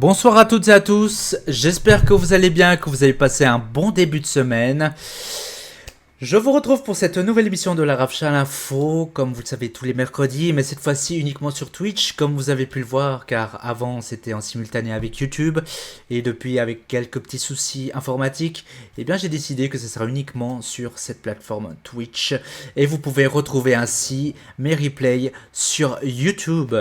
Bonsoir à toutes et à tous, j'espère que vous allez bien, que vous avez passé un bon début de semaine. Je vous retrouve pour cette nouvelle émission de la Rafcha Info, comme vous le savez tous les mercredis, mais cette fois-ci uniquement sur Twitch, comme vous avez pu le voir, car avant c'était en simultané avec YouTube, et depuis avec quelques petits soucis informatiques, eh bien j'ai décidé que ce sera uniquement sur cette plateforme Twitch, et vous pouvez retrouver ainsi mes replays sur YouTube.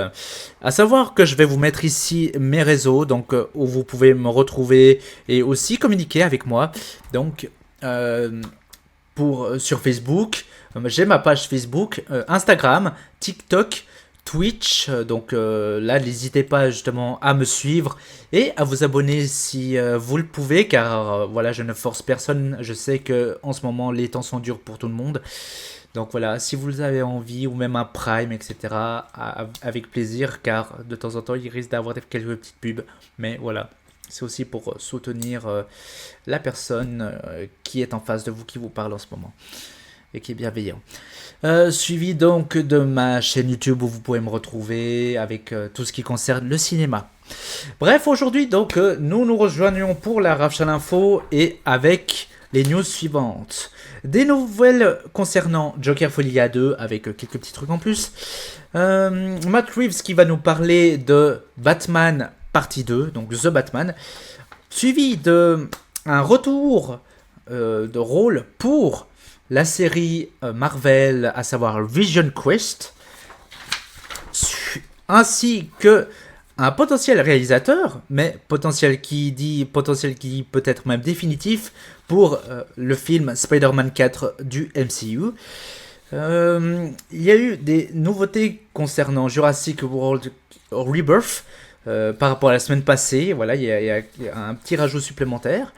À savoir que je vais vous mettre ici mes réseaux, donc où vous pouvez me retrouver et aussi communiquer avec moi, donc... sur Facebook, j'ai ma page Facebook, Instagram, TikTok, Twitch, donc là n'hésitez pas justement à me suivre et à vous abonner si vous le pouvez, car voilà, je ne force personne, je sais que en ce moment les temps sont durs pour tout le monde, donc voilà, si vous avez envie ou même un Prime, etc., avec plaisir, car de temps en temps il risque d'avoir quelques petites pubs, mais voilà. C'est aussi pour soutenir la personne qui est en face de vous, qui vous parle en ce moment et qui est bienveillant. Suivi donc de ma chaîne YouTube où vous pouvez me retrouver avec tout ce qui concerne le cinéma. Bref, aujourd'hui donc nous nous rejoignons pour la Rafcha Info et avec les news suivantes. Des nouvelles concernant Joker Folia 2 avec quelques petits trucs en plus. Matt Reeves qui va nous parler de Batman partie 2, donc The Batman, suivi de un retour de rôle pour la série Marvel, à savoir Vision Quest, ainsi que un potentiel réalisateur, mais potentiel qui dit peut-être même définitif, pour le film Spider-Man 4 du MCU. Il y a eu des nouveautés concernant Jurassic World Rebirth, par rapport à la semaine passée. Voilà, il y a un petit rajout supplémentaire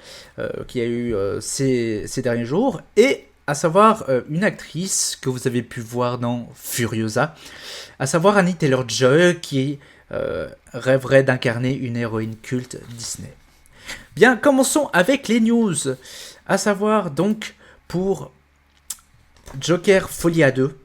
qu'il y a eu ces derniers jours, et à savoir une actrice que vous avez pu voir dans Furiosa, à savoir Anya Taylor-Joy, qui rêverait d'incarner une héroïne culte Disney. Bien, commençons avec les news, à savoir donc pour Joker Folia 2.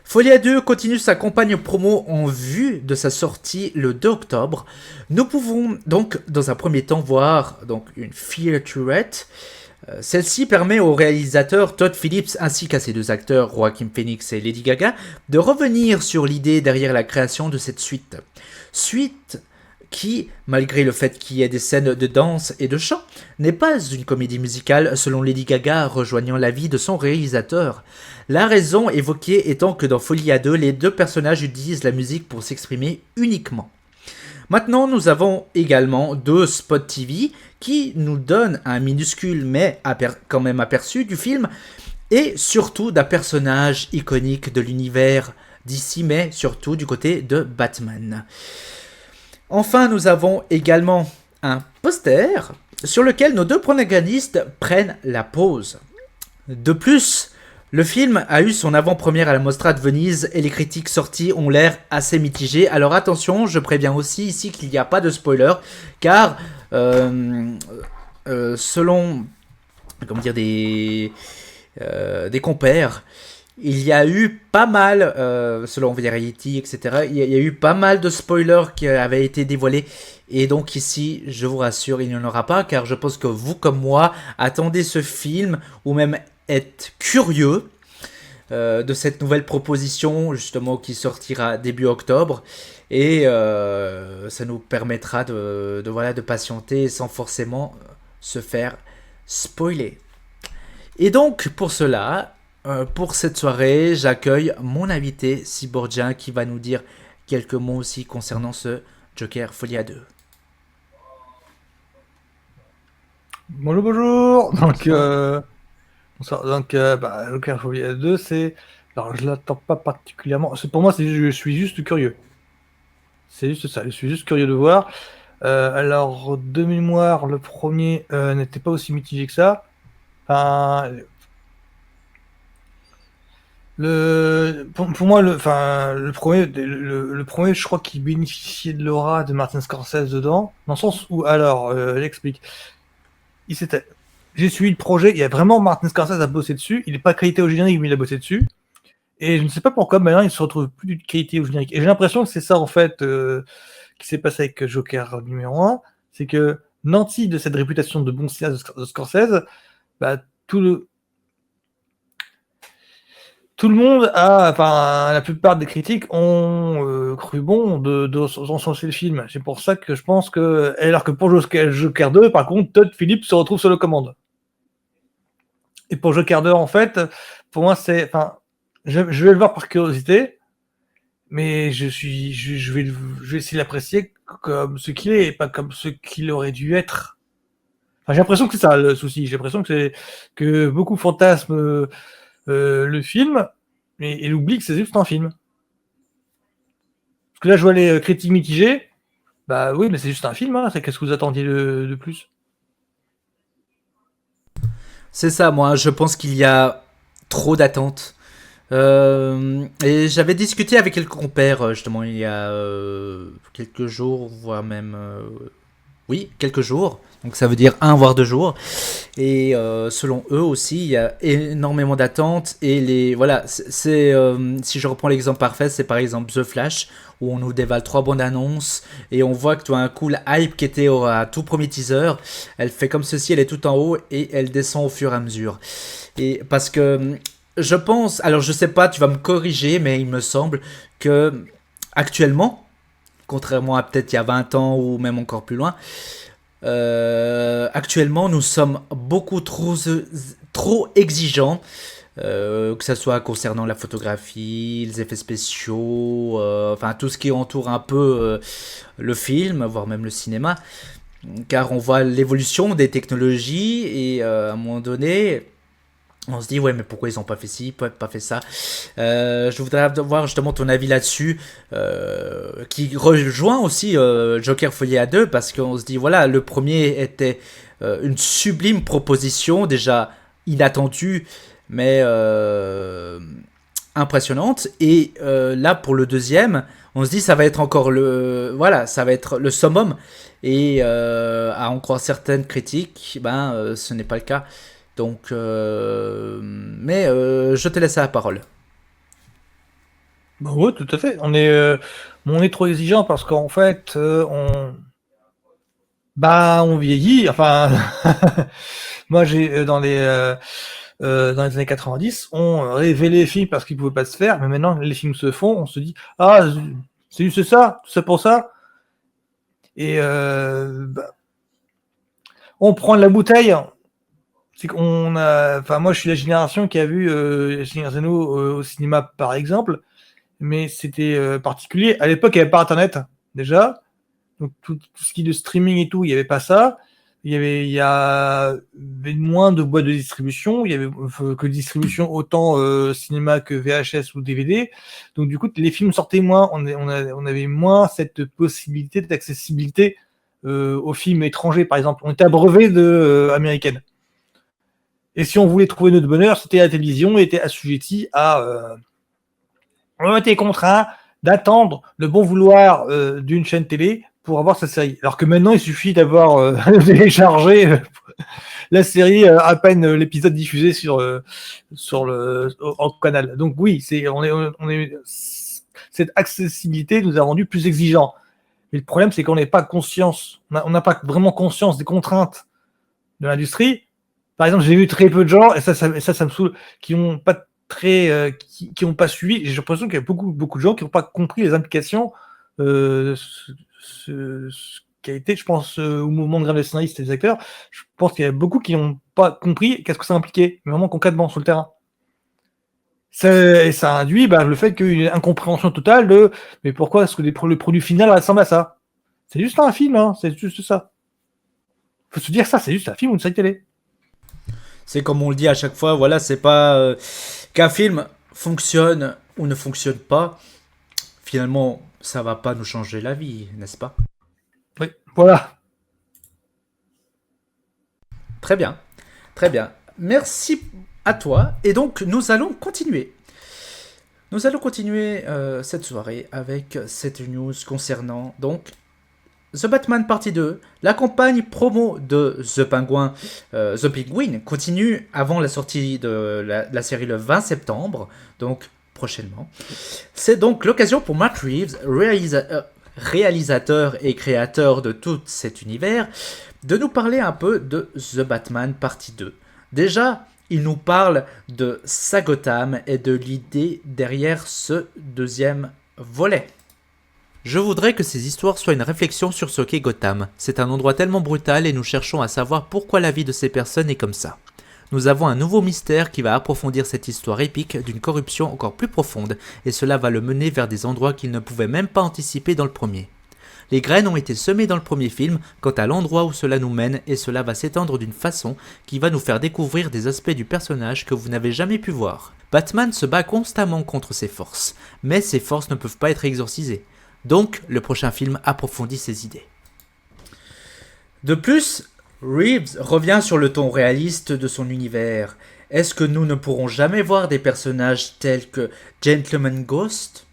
Folia 2 continue sa campagne promo en vue de sa sortie le 2 octobre. Nous pouvons donc dans un premier temps voir donc une featurette. Celle-ci permet au réalisateur Todd Phillips ainsi qu'à ses deux acteurs Joaquin Phoenix et Lady Gaga de revenir sur l'idée derrière la création de cette suite. Suite qui, malgré le fait qu'il y ait des scènes de danse et de chant, n'est pas une comédie musicale selon Lady Gaga rejoignant l'avis de son réalisateur. La raison évoquée étant que dans Folia 2, les deux personnages utilisent la musique pour s'exprimer uniquement. Maintenant, nous avons également deux spots TV qui nous donnent un minuscule mais quand même aperçu du film et surtout d'un personnage iconique de l'univers d'ici, mais surtout du côté de Batman. Enfin, nous avons également un poster sur lequel nos deux protagonistes prennent la pose. De plus, le film a eu son avant-première à la Mostra de Venise et les critiques sorties ont l'air assez mitigées. Alors attention, je préviens aussi ici qu'il n'y a pas de spoiler, car selon des compères, il y a eu pas mal, selon Variety, etc., il y a eu pas mal de spoilers qui avaient été dévoilés. Et donc ici, je vous rassure, il n'y en aura pas, car je pense que vous, comme moi, attendez ce film, ou même êtes curieux de cette nouvelle proposition, justement, qui sortira début octobre. Et ça nous permettra de patienter sans forcément se faire spoiler. Et donc, pour cela... pour cette soirée, j'accueille mon invité Cyborgien qui va nous dire quelques mots aussi concernant ce Joker Folia 2. Bonjour, bonjour. Bonsoir. Joker Folia 2, c'est... Alors, je l'attends pas particulièrement. Pour moi, je suis juste curieux. C'est juste ça, je suis juste curieux de voir. Alors, de mémoire, le premier n'était pas aussi mitigé que ça. Enfin, pour moi, le premier, je crois qu'il bénéficiait de l'aura de Martin Scorsese dedans, dans le sens où, alors, j'explique. J'ai suivi le projet, il y a vraiment Martin Scorsese à bosser dessus, il n'est pas crédité au générique, mais il a bossé dessus. Et je ne sais pas pourquoi, maintenant, il se retrouve plus du crédité au générique. Et j'ai l'impression que c'est ça, en fait, qui s'est passé avec Joker numéro 1. c'est que nanti de cette réputation de bon cinéaste de Scorsese, bah, tout le monde la plupart des critiques ont cru bon d'encenser le film. C'est pour ça que je pense que, alors que pour Joker 2, par contre, Todd Phillips se retrouve sur le commande. Et pour Joker 2, en fait, pour moi, je vais le voir par curiosité, mais je vais essayer de l'apprécier comme ce qu'il est et pas comme ce qu'il aurait dû être. Enfin, j'ai l'impression que c'est ça le souci. J'ai l'impression que beaucoup fantasment le film et oublient que c'est juste un film. Parce que là, je vois les critiques mitigées. Bah oui, mais c'est juste un film. Hein. Qu'est-ce que vous attendiez de plus? C'est ça, moi, je pense qu'il y a trop d'attentes. Et j'avais discuté avec quelques compères, justement, il y a quelques jours, voire même... oui, quelques jours. Donc ça veut dire 1 voire 2 jours. Et selon eux aussi, il y a énormément d'attentes. Et voilà, si je reprends l'exemple parfait, c'est par exemple The Flash, où on nous dévale 3 bandes annonces et on voit que tout d'un coup, la hype qui était à tout premier teaser, elle fait comme ceci, elle est tout en haut et elle descend au fur et à mesure. Et parce que je pense, alors je sais pas, tu vas me corriger, mais il me semble que actuellement, contrairement à peut-être il y a 20 ans ou même encore plus loin, actuellement, nous sommes beaucoup trop exigeants, que ce soit concernant la photographie, les effets spéciaux, enfin tout ce qui entoure un peu le film, voire même le cinéma. Car on voit l'évolution des technologies et à un moment donné, on se dit ouais mais pourquoi ils ont pas fait ci, pourquoi pas fait ça. Je voudrais avoir justement ton avis là-dessus, qui rejoint aussi Joker Folie à 2 parce qu'on se dit voilà, le premier était une sublime proposition déjà inattendue mais impressionnante et là pour le deuxième on se dit ça va être encore ça va être le summum et à en croire certaines critiques ce n'est pas le cas. Donc, je te laisse la parole. Bah ouais, tout à fait. On est trop exigeant parce qu'en fait, on vieillit. Enfin, moi, dans les années 90, on rêvait les films parce qu'ils pouvaient pas se faire, mais maintenant, les films se font. On se dit, ah, c'est juste ça, tout ça pour ça. Et on prend la bouteille. C'est qu'on a, enfin, moi, je suis la génération qui a vu Seigneur des Anneaux au cinéma, par exemple. Mais c'était particulier. À l'époque, il n'y avait pas Internet, déjà. Donc, tout ce qui est de streaming et tout, il n'y avait pas ça. Il y avait moins de boîtes de distribution. Il y avait que distribution autant cinéma que VHS ou DVD. Donc, du coup, les films sortaient moins. On avait moins cette possibilité d'accessibilité aux films étrangers, par exemple. On était abreuvé américaines. Et si on voulait trouver notre bonheur, c'était à la télévision et était assujetti à... on était contraint d'attendre le bon vouloir d'une chaîne télé pour avoir sa série. Alors que maintenant, il suffit d'avoir téléchargé la série à peine l'épisode diffusé en canal. Donc oui, cette accessibilité nous a rendu plus exigeants. Mais le problème, c'est qu'on n'a pas conscience, on n'a pas vraiment conscience des contraintes de l'industrie. Par exemple, j'ai vu très peu de gens, et ça me saoule, qui n'ont pas qui n'ont pas suivi. J'ai l'impression qu'il y a beaucoup de gens qui n'ont pas compris les implications ce qui a été, je pense, au mouvement de grève des scénaristes et des acteurs. Je pense qu'il y a beaucoup qui n'ont pas compris qu'est-ce que ça impliquait, mais vraiment concrètement sur le terrain. Ça induit le fait qu'il y ait une incompréhension totale de mais pourquoi est-ce que le produit final ressemble à ça? C'est juste un film, hein, c'est juste ça. Faut se dire ça, c'est juste un film ou une série télé. C'est comme on le dit à chaque fois, voilà, c'est pas qu'un film fonctionne ou ne fonctionne pas. Finalement, ça va pas nous changer la vie, n'est-ce pas? Oui, voilà. Très bien, très bien. Merci à toi. Et donc, nous allons continuer. Nous allons continuer cette soirée avec cette news concernant donc The Batman Partie 2. La campagne promo de The Penguin continue avant la sortie de la série le 20 septembre, donc prochainement. C'est donc l'occasion pour Matt Reeves, réalisateur et créateur de tout cet univers, de nous parler un peu de The Batman partie 2. Déjà, il nous parle de sa Gotham et de l'idée derrière ce deuxième volet. Je voudrais que ces histoires soient une réflexion sur ce qu'est Gotham. C'est un endroit tellement brutal et nous cherchons à savoir pourquoi la vie de ces personnes est comme ça. Nous avons un nouveau mystère qui va approfondir cette histoire épique d'une corruption encore plus profonde, et cela va le mener vers des endroits qu'il ne pouvait même pas anticiper dans le premier. Les graines ont été semées dans le premier film quant à l'endroit où cela nous mène, et cela va s'étendre d'une façon qui va nous faire découvrir des aspects du personnage que vous n'avez jamais pu voir. Batman se bat constamment contre ses forces, mais ces forces ne peuvent pas être exorcisées. Donc, le prochain film approfondit ses idées. De plus, Reeves revient sur le ton réaliste de son univers. Est-ce que nous ne pourrons jamais voir des personnages tels que Gentleman Ghost ?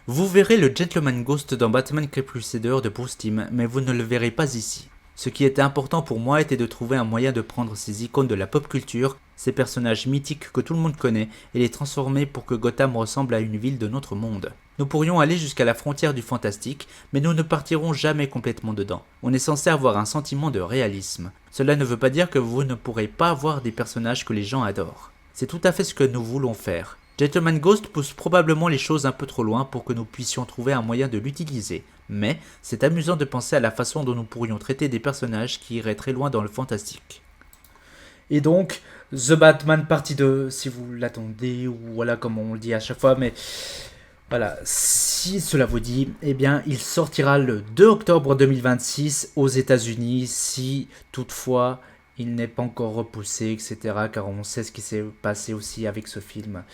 Vous verrez le Gentleman Ghost dans Batman Crusader de Bruce Timm, mais vous ne le verrez pas ici. Ce qui était important pour moi était de trouver un moyen de prendre ces icônes de la pop culture, ces personnages mythiques que tout le monde connaît, et les transformer pour que Gotham ressemble à une ville de notre monde. Nous pourrions aller jusqu'à la frontière du fantastique, mais nous ne partirons jamais complètement dedans. On est censé avoir un sentiment de réalisme. Cela ne veut pas dire que vous ne pourrez pas avoir des personnages que les gens adorent. C'est tout à fait ce que nous voulons faire. Gentleman Ghost pousse probablement les choses un peu trop loin pour que nous puissions trouver un moyen de l'utiliser, mais c'est amusant de penser à la façon dont nous pourrions traiter des personnages qui iraient très loin dans le fantastique. Et donc, The Batman partie 2, si vous l'attendez, ou voilà comme on le dit à chaque fois, mais voilà, si cela vous dit, eh bien, il sortira le 2 octobre 2026 aux États-Unis, si toutefois il n'est pas encore repoussé, etc. Car on sait ce qui s'est passé aussi avec ce film.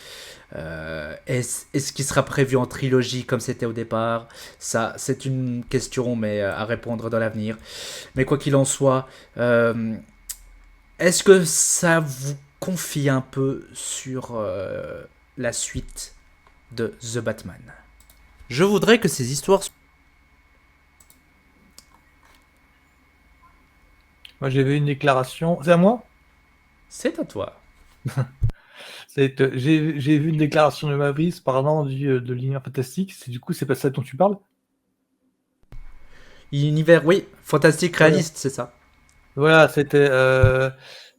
Est-ce qu'il sera prévu en trilogie comme c'était au départ ? Ça, c'est une question, mais à répondre dans l'avenir. Mais quoi qu'il en soit, est-ce que ça vous confie un peu sur la suite de The Batman ? Je voudrais que ces histoires... Moi, j'avais une déclaration. C'est à moi? C'est à toi. J'ai vu une déclaration de Mavis parlant de l'univers fantastique. Du coup, c'est pas ça dont tu parles? Univers, oui, fantastique, réaliste, c'est ça. Voilà, c'était.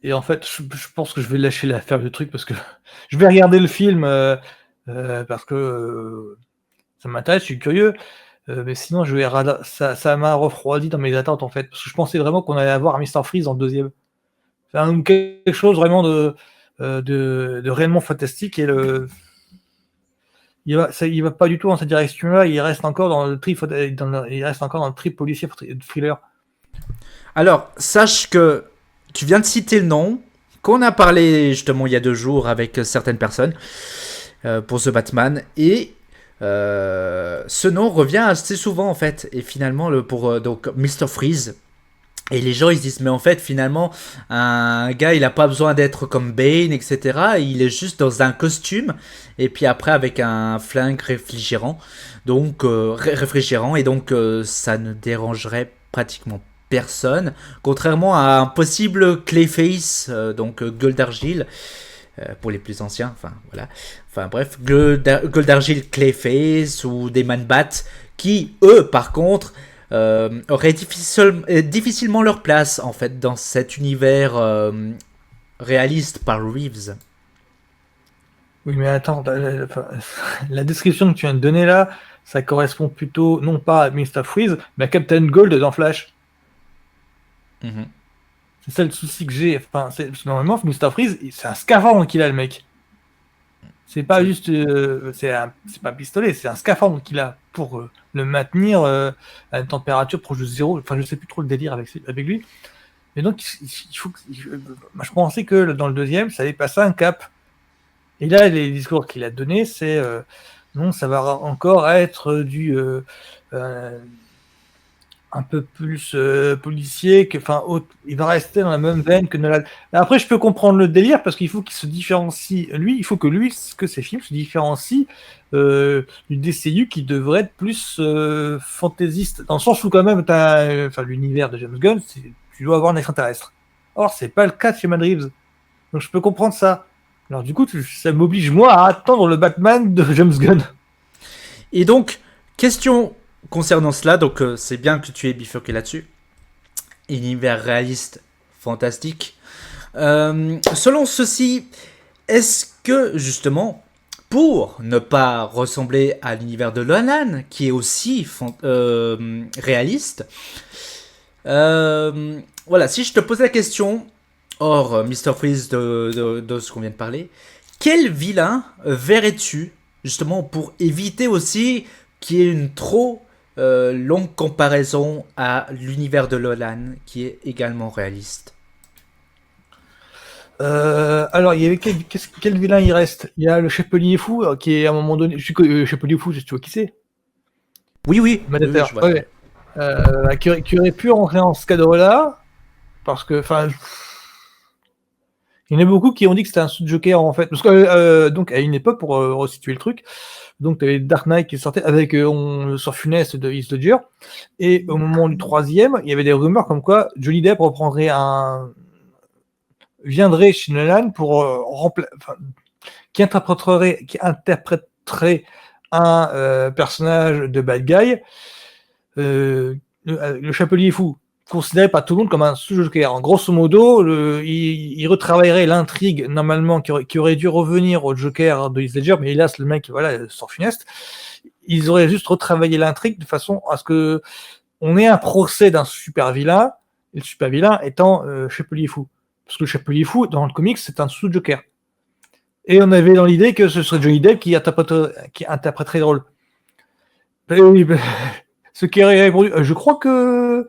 Et en fait, je pense que je vais lâcher l'affaire du truc parce que je vais regarder le film parce que ça m'intéresse, je suis curieux. Mais sinon, ça m'a refroidi dans mes attentes en fait. Parce que je pensais vraiment qu'on allait avoir Mr. Freeze en deuxième. Enfin, quelque chose vraiment de réellement fantastique. Et il va pas du tout dans cette direction-là. Il reste encore dans le tri policier thriller. Alors, sache que tu viens de citer le nom, qu'on a parlé justement il y a 2 jours avec certaines personnes pour The Batman, et ce nom revient assez souvent en fait. Et finalement, pour donc Mr. Freeze, et les gens ils se disent, mais en fait, finalement, un gars il a pas besoin d'être comme Bane, etc. Il est juste dans un costume, et puis après avec un flingue réfrigérant, donc réfrigérant, et donc ça ne dérangerait pratiquement personne, contrairement à un possible Clayface, donc gueule d'argile, pour les plus anciens, enfin voilà, enfin bref, gueule d'argile Clayface ou des Man-Bat, qui eux par contre auraient difficilement leur place en fait dans cet univers réaliste par Reeves. Oui, mais attends, la description que tu viens de donner là, ça correspond plutôt non pas à Mr. Freeze, mais à Captain Gold dans Flash. Mm-hmm. C'est ça le souci que j'ai. Enfin, normalement, Mr. Freeze, c'est un scaphandre qu'il a, le mec. C'est pas juste. C'est pas un pistolet, c'est un scaphandre qu'il a pour le maintenir à une température proche de 0. Enfin, je sais plus trop le délire avec lui. Mais donc, il faut. Moi, je pensais que dans le deuxième, ça allait passer un cap. Et là, les discours qu'il a donnés, c'est non, ça va encore être du un peu plus policier, il va rester dans la même veine que Nolan. Après, je peux comprendre le délire parce qu'il faut qu'il se différencie, il faut que ses films se différencient du DCU qui devrait être plus fantaisiste, dans le sens où quand même, l'univers de James Gunn, tu dois avoir un extraterrestre. Or, c'est pas le cas de chez Matt Reeves. Donc, je peux comprendre ça. Alors, du coup, ça m'oblige, moi, à attendre le Batman de James Gunn. Et donc, Question concernant cela, donc c'est bien que tu aies bifurqué là-dessus. Univers réaliste, fantastique. Selon ceci, est-ce que justement, pour ne pas ressembler à l'univers de Nolan, qui est aussi réaliste, voilà, si je te pose la question, hors Mr. Freeze de ce qu'on vient de parler, quel vilain verrais-tu justement pour éviter aussi qu'il y ait une trop longue comparaison à l'univers de Nolan, qui est également réaliste? Alors, il y avait quel vilain il reste? Il y a le Chapelier Fou, qui est à un moment donné. Chapelier Fou, tu vois qui c'est? Oui, oui, oui, oui, Madater, je vois. ouais. Qui aurait pu rentrer dans ce cadre-là, parce que, enfin, il y en a beaucoup qui ont dit que c'était un sous-Joker en fait, parce que donc à une époque, pour resituer le truc, donc tu avais Dark Knight qui sortait avec le sort funeste de Heath Ledger, et au moment du troisième, il y avait des rumeurs comme quoi Johnny Depp viendrait chez Nolan pour qui interpréterait un personnage de bad guy, le Chapelier Fou, considéré par tout le monde comme un sous-Joker. En grosso modo, il retravaillerait l'intrigue normalement qui aurait dû revenir au Joker de Heath Ledger, mais hélas le mec voilà sort funeste. Ils auraient juste retravaillé l'intrigue de façon à ce que on ait un procès d'un super vilain, et le super vilain étant Chapelier Fou. Parce que le Chapelier Fou, dans le comics, c'est un sous-Joker. Et on avait dans l'idée que ce serait Johnny Depp qui interpréterait le rôle. Et oui, ce qui aurait répondu, je crois que...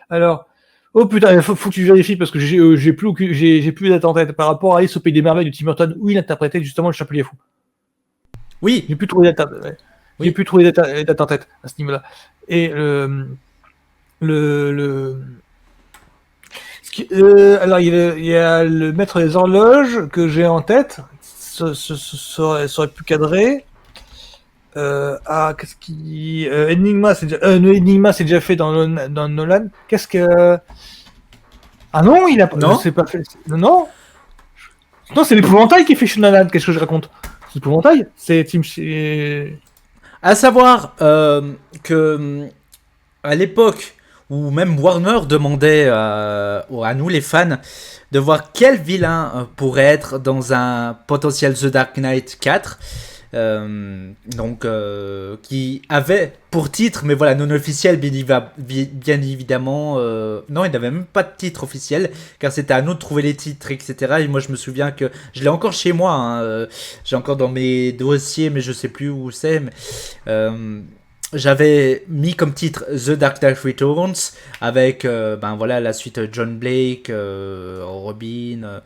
Alors... Oh putain, il faut que tu vérifies parce que j'ai plus date en tête par rapport à Alice au Pays des Merveilles de Tim Burton où il interprétait justement le Chapelier Fou. Oui, J'ai plus trouvé date, ouais. oui. J'ai plus trouvé date en tête à ce niveau-là. Et alors il y a le maître des horloges que j'ai en tête. Ça aurait pu cadrer. Qu'est-ce qui Enigma c'est déjà fait dans Nolan. Qu'est-ce que Ah non, il a Non. c'est pas fait. Non. Non, c'est l'épouvantail qui fait chez Nolan. Qu'est-ce que je raconte? C'est l'épouvantail. C'est Tim. À savoir que à l'époque où même Warner demandait à nous les fans de voir quel vilain pourrait être dans un potentiel The Dark Knight 4, qui avait pour titre, mais voilà, non officiel, bien évidemment. Non, il n'avait même pas de titre officiel, car c'était à nous de trouver les titres, etc. Et moi, je me souviens que je l'ai encore chez moi. Hein, j'ai encore dans mes dossiers, mais je sais plus où c'est. J'avais mis comme titre The Dark Knight Returns avec voilà la suite John Blake, Robin,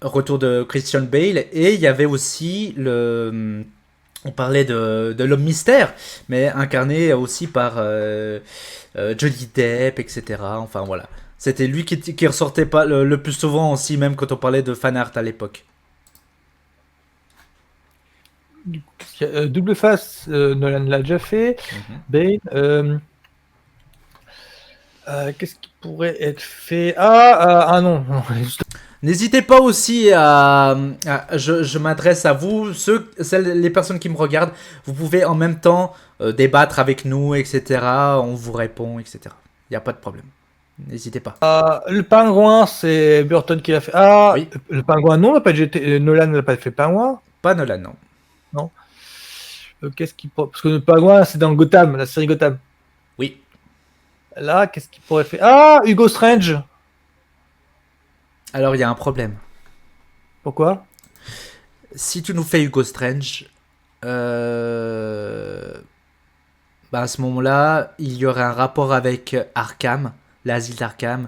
retour de Christian Bale, et il y avait aussi on parlait de l'homme mystère, mais incarné aussi par Johnny Depp, etc. Enfin voilà, c'était lui qui ressortait pas le plus souvent aussi, même quand on parlait de fan art à l'époque. Double face, Nolan l'a déjà fait. Bane. Qu'est-ce qui pourrait être fait? Non. N'hésitez pas aussi je m'adresse à vous, les personnes qui me regardent. Vous pouvez en même temps débattre avec nous, etc. On vous répond, etc. Il n'y a pas de problème. N'hésitez pas. Le pingouin, c'est Burton qui l'a fait. Oui. Le pingouin, non, Nolan n'a pas fait pingouin. Pas Nolan, non. Non. Parce que le pingouin, c'est dans Gotham, la série Gotham. Oui. Là, qu'est-ce qu'il pourrait faire? Hugo Strange. Alors, il y a un problème. Pourquoi? Si tu nous fais Hugo Strange, à ce moment-là, il y aurait un rapport avec Arkham, l'asile d'Arkham,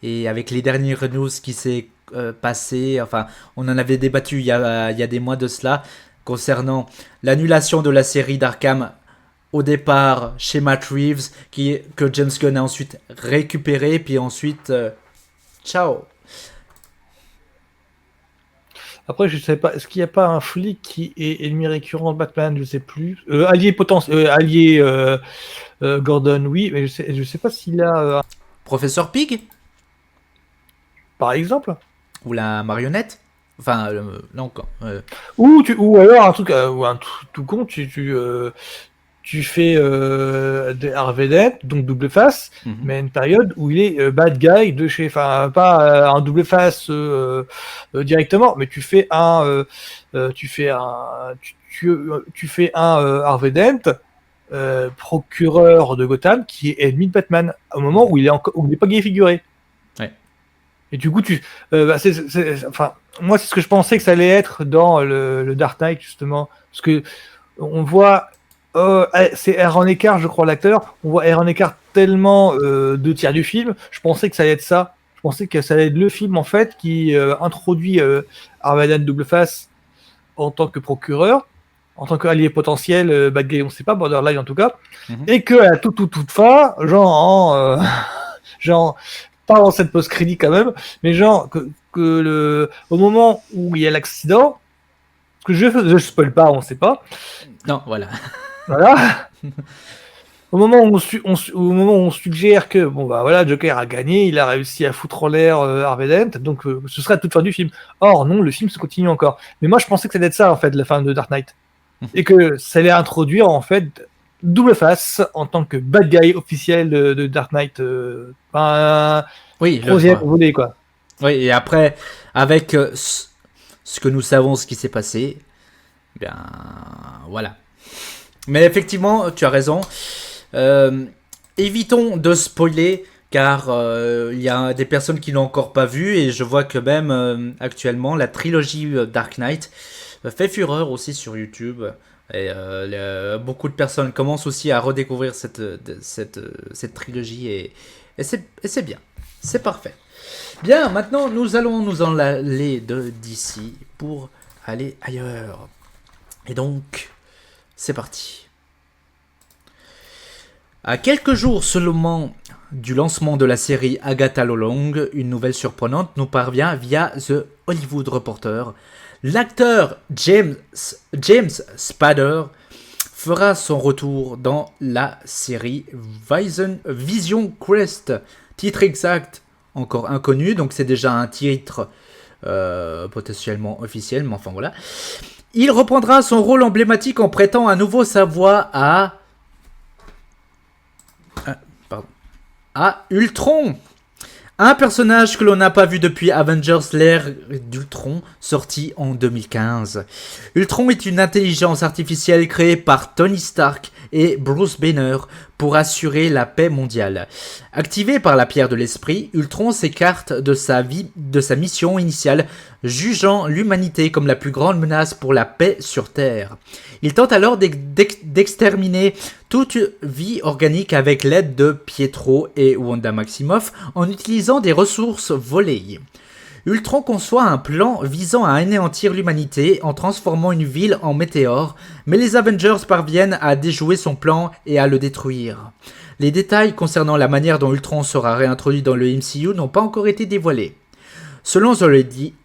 et avec les dernières news qui s'est passé. Enfin, on en avait débattu il y a des mois de cela concernant l'annulation de la série d'Arkham au départ chez Matt Reeves, que James Gunn a ensuite récupéré, puis ensuite ciao. Après, je sais pas, est-ce qu'il n'y a pas un flic qui est ennemi récurrent de Batman? Je sais plus. Gordon, oui, mais je sais pas s'il a. Professeur Pig? Par exemple? Ou la marionnette? Enfin, là encore. Ou alors un truc, ou un tout con, tu fais des Harvey Dent, donc double face, mais une période où il est bad guy de chez, enfin pas un double face directement, mais tu fais un Harvey Dent, procureur de Gotham, qui est ennemi de Batman au moment où il n'est pas gay figuré. Ouais. Et du coup, enfin, moi c'est ce que je pensais que ça allait être dans le Dark Knight justement, parce que on voit. C'est Aaron Eckhart, je crois, l'acteur. On voit Aaron Eckhart tellement 2 tiers du film. Je pensais que ça allait être ça. Je pensais que ça allait être le film, en fait, qui introduit Harvey Dent double face en tant que procureur, en tant qu'allié potentiel, bad guy, on ne sait pas, borderline en tout cas, et que à la toute fin, genre, genre, pas dans cette post-crédit quand même, mais genre, au moment où il y a l'accident, parce que je spoil pas, on ne sait pas. Non, voilà. Voilà. Au moment où on suggère que bon bah voilà, Joker a gagné, il a réussi à foutre en l'air Harvey Dent, donc ce serait à toute fin du film. Or non, le film se continue encore. Mais moi je pensais que ça allait être ça en fait, la fin de Dark Knight, et que ça allait introduire en fait double face en tant que bad guy officiel de Dark Knight, oui, troisième volet quoi. Oui, et après avec ce que nous savons, ce qui s'est passé, bien voilà. Mais effectivement, tu as raison. Évitons de spoiler, car il y a des personnes qui l'ont encore pas vu, et je vois que même actuellement la trilogie Dark Knight fait fureur aussi sur YouTube. Et beaucoup de personnes commencent aussi à redécouvrir cette trilogie, et c'est bien, c'est parfait. Bien, maintenant nous allons nous en aller d'ici pour aller ailleurs. Et donc, c'est parti. À quelques jours seulement du lancement de la série Agatha All Along, une nouvelle surprenante nous parvient via The Hollywood Reporter. L'acteur James Spader fera son retour dans la série Vision Quest. Titre exact encore inconnu, donc c'est déjà un titre potentiellement officiel, mais enfin voilà. Il reprendra son rôle emblématique en prêtant à nouveau sa voix à Ultron. Un personnage que l'on n'a pas vu depuis Avengers l'ère d'Ultron, sorti en 2015. Ultron est une intelligence artificielle créée par Tony Stark et Bruce Banner pour assurer la paix mondiale. Activé par la pierre de l'esprit, Ultron s'écarte de sa mission initiale, jugeant l'humanité comme la plus grande menace pour la paix sur Terre. Il tente alors d'exterminer toute vie organique avec l'aide de Pietro et Wanda Maximoff en utilisant des ressources volées. Ultron conçoit un plan visant à anéantir l'humanité en transformant une ville en météore, mais les Avengers parviennent à déjouer son plan et à le détruire. Les détails concernant la manière dont Ultron sera réintroduit dans le MCU n'ont pas encore été dévoilés. Selon The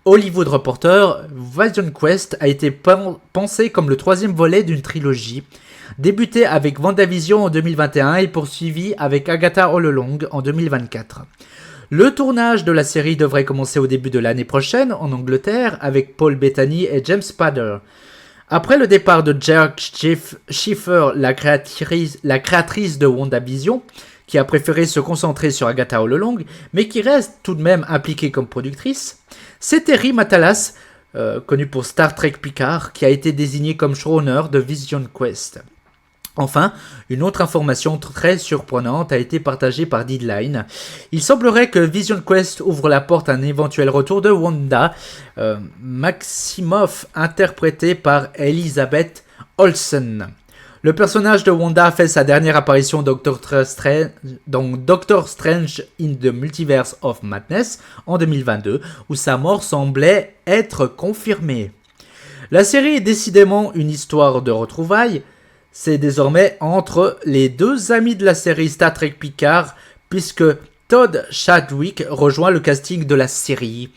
Hollywood Reporter, Vision Quest a été pensé comme le 3e volet d'une trilogie, débuté avec WandaVision en 2021 et poursuivi avec Agatha All Along en 2024. Le tournage de la série devrait commencer au début de l'année prochaine en Angleterre avec Paul Bettany et James Spader. Après le départ de Jack Schiffer, la créatrice de WandaVision, qui a préféré se concentrer sur Agatha All Along, mais qui reste tout de même impliquée comme productrice, c'est Terry Matalas, connu pour Star Trek Picard, qui a été désigné comme showrunner de Vision Quest. Enfin, une autre information très surprenante a été partagée par Deadline. Il semblerait que Vision Quest ouvre la porte à un éventuel retour de Wanda Maximoff, interprétée par Elizabeth Olsen. Le personnage de Wanda fait sa dernière apparition dans Doctor Strange in the Multiverse of Madness en 2022, où sa mort semblait être confirmée. La série est décidément une histoire de retrouvailles. C'est désormais entre les deux amis de la série Star Trek Picard, puisque Todd Chadwick rejoint le casting de la série.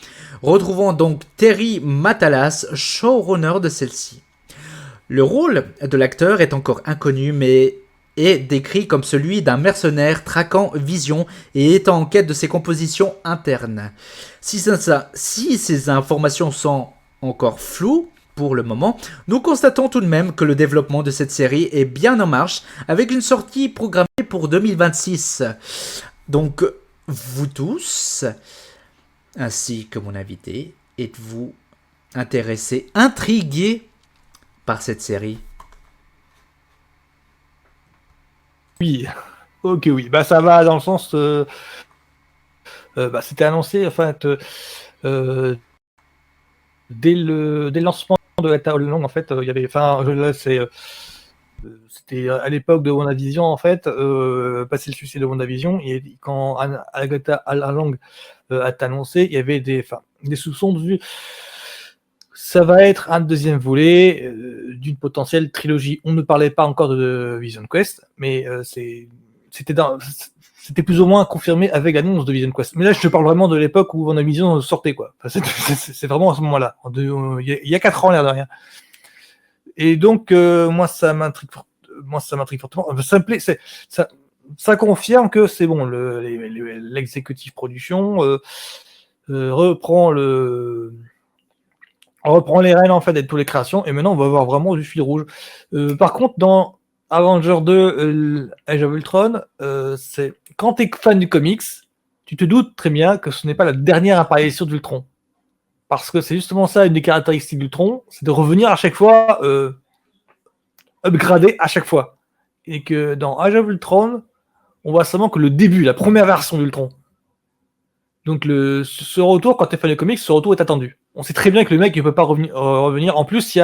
Retrouvons donc Terry Matalas, showrunner de celle-ci. Le rôle de l'acteur est encore inconnu, mais est décrit comme celui d'un mercenaire traquant Vision et étant en quête de ses compositions internes. Si ces informations sont encore floues pour le moment, nous constatons tout de même que le développement de cette série est bien en marche, avec une sortie programmée pour 2026. Donc, vous tous, ainsi que mon invité, êtes-vous intéressés, intrigués par cette série? Oui, ok, oui. Bah, ça va dans le sens. C'était annoncé, en fait, dès le lancement de la table longue, en fait, il y avait. Enfin, là, c'était à l'époque de WandaVision, en fait, passé le succès de WandaVision, et quand Agatha Allang a été annoncé, il y avait des soupçons de vue. Ça va être un deuxième volet d'une potentielle trilogie. On ne parlait pas encore de Vision Quest, mais c'était plus ou moins confirmé avec l'annonce de Vision Quest. Mais là, je te parle vraiment de l'époque où WandaVision sortait, quoi. Enfin, c'est vraiment à ce moment-là. Il y a 4 ans, l'air de rien. Et donc, moi, ça m'intrigue fortement. Ça confirme que c'est bon. L'exécutif production reprend les rênes, en fait, de toutes les créations, et maintenant on va avoir vraiment du fil rouge. Par contre, dans Avenger 2, Age of Ultron, quand t'es fan du comics, tu te doutes très bien que ce n'est pas la dernière apparition d'Ultron. Parce que c'est justement ça, une des caractéristiques d'Ultron, c'est de revenir à chaque fois, upgradé à chaque fois. Et que dans Age of Ultron, on voit seulement que le début, la première version d'Ultron. Donc ce retour, quand t'es fan de comics, ce retour est attendu. On sait très bien que le mec ne peut pas revenir. En plus, il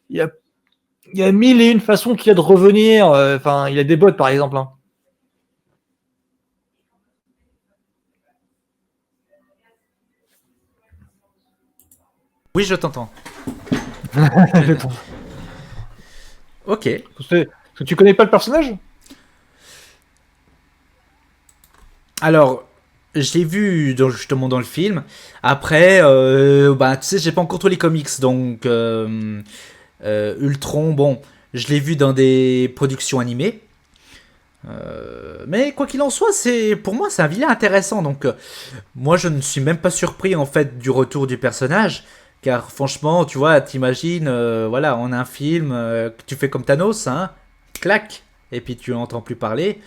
y a 1001 façons qu'il y a de revenir. Enfin, il y a des bots, par exemple. Hein. Oui, je t'entends. Ok. Parce que tu connais pas le personnage ? Alors, je l'ai vu justement dans le film. Après, tu sais, j'ai pas encore tous les comics, donc Ultron, bon, je l'ai vu dans des productions animées. Mais quoi qu'il en soit, pour moi c'est un vilain intéressant. Donc moi je ne suis même pas surpris en fait du retour du personnage, car franchement, tu vois, t'imagines, voilà, on a un film, que tu fais comme Thanos, hein, clac, et puis tu n'entends plus parler.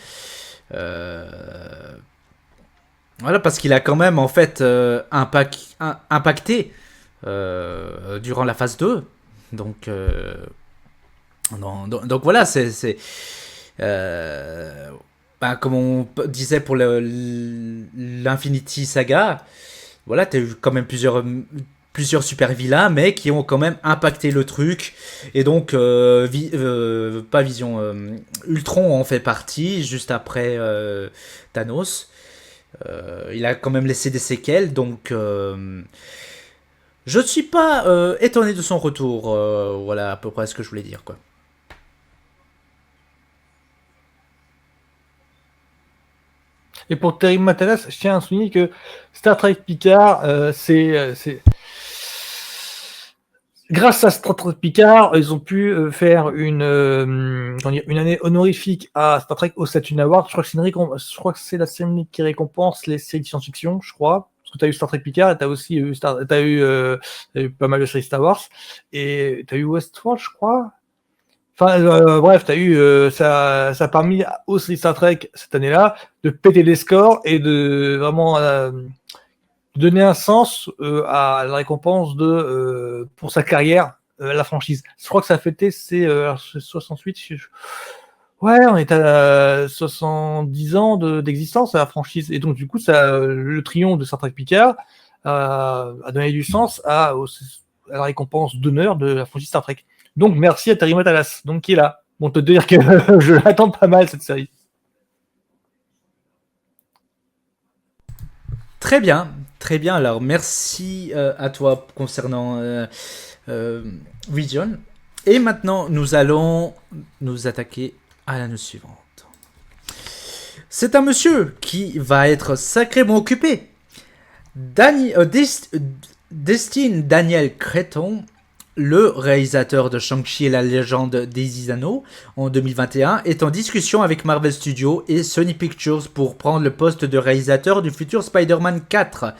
Voilà, parce qu'il a quand même en fait impacté durant la phase 2. Donc, donc voilà, comme on disait pour l'Infinity Saga, voilà, t'as eu quand même plusieurs super vilains, mais qui ont quand même impacté le truc. Et donc, pas Vision, Ultron en fait partie, juste après Thanos. Il a quand même laissé des séquelles, donc je ne suis pas étonné de son retour. Voilà à peu près ce que je voulais dire, quoi. Et pour Terry Matalas, je tiens à souligner que Star Trek Picard, grâce à Star Trek Picard, ils ont pu faire une année honorifique à Star Trek au Saturn Award. Je crois que c'est la cérémonie qui récompense les séries de science-fiction, je crois. Parce que tu as eu Star Trek Picard et tu as aussi eu, t'as eu pas mal de séries Star Wars. Et tu as eu Westworld, je crois. Enfin, bref, t'as eu, ça a permis aux séries Star Trek cette année-là de péter les scores et de vraiment donner un sens à la récompense pour sa carrière, la franchise. Je crois que ça a fêté ses 68. Ouais, on est à 70 ans d'existence à la franchise. Et donc, du coup, le triomphe de Star Trek Picard a donné du sens à la récompense d'honneur de la franchise Star Trek. Donc, merci à Terry Matalas, donc qui est là. Bon, te dire que je l'attends pas mal, cette série. Très bien, très bien. Alors, merci à toi concernant Vision. Et maintenant, nous allons nous attaquer à la news suivante. C'est un monsieur qui va être sacrément occupé. Destin Daniel Cretton, le réalisateur de Shang-Chi et la légende des Anneaux en 2021, est en discussion avec Marvel Studios et Sony Pictures pour prendre le poste de réalisateur du futur Spider-Man 4.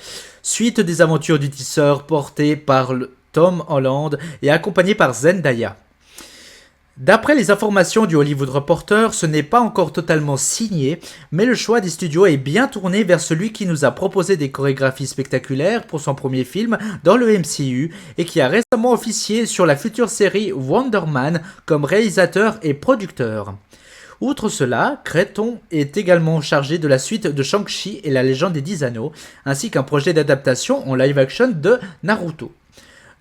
suite des aventures du tisseur porté par Tom Holland et accompagné par Zendaya. D'après les informations du Hollywood Reporter, ce n'est pas encore totalement signé, mais le choix des studios est bien tourné vers celui qui nous a proposé des chorégraphies spectaculaires pour son premier film dans le MCU et qui a récemment officié sur la future série Wonder Man comme réalisateur et producteur. Outre cela, Cretton est également chargé de la suite de Shang-Chi et la légende des 10 anneaux, ainsi qu'un projet d'adaptation en live-action de Naruto.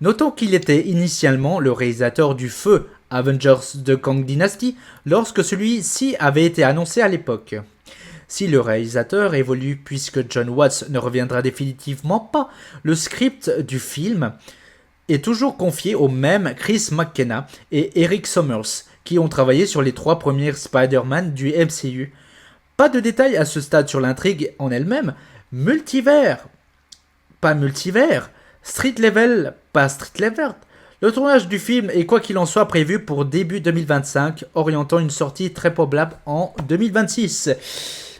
Notons qu'il était initialement le réalisateur du feu Avengers de Kang Dynasty lorsque celui-ci avait été annoncé à l'époque. Si le réalisateur évolue puisque John Watts ne reviendra définitivement pas, le script du film est toujours confié aux mêmes Chris McKenna et Eric Summers, qui ont travaillé sur les 3 premiers Spider-Man du MCU. Pas de détails à ce stade sur l'intrigue en elle-même, multivers, pas multivers, street level, pas street level. Le tournage du film est quoi qu'il en soit prévu pour début 2025, orientant une sortie très probable en 2026.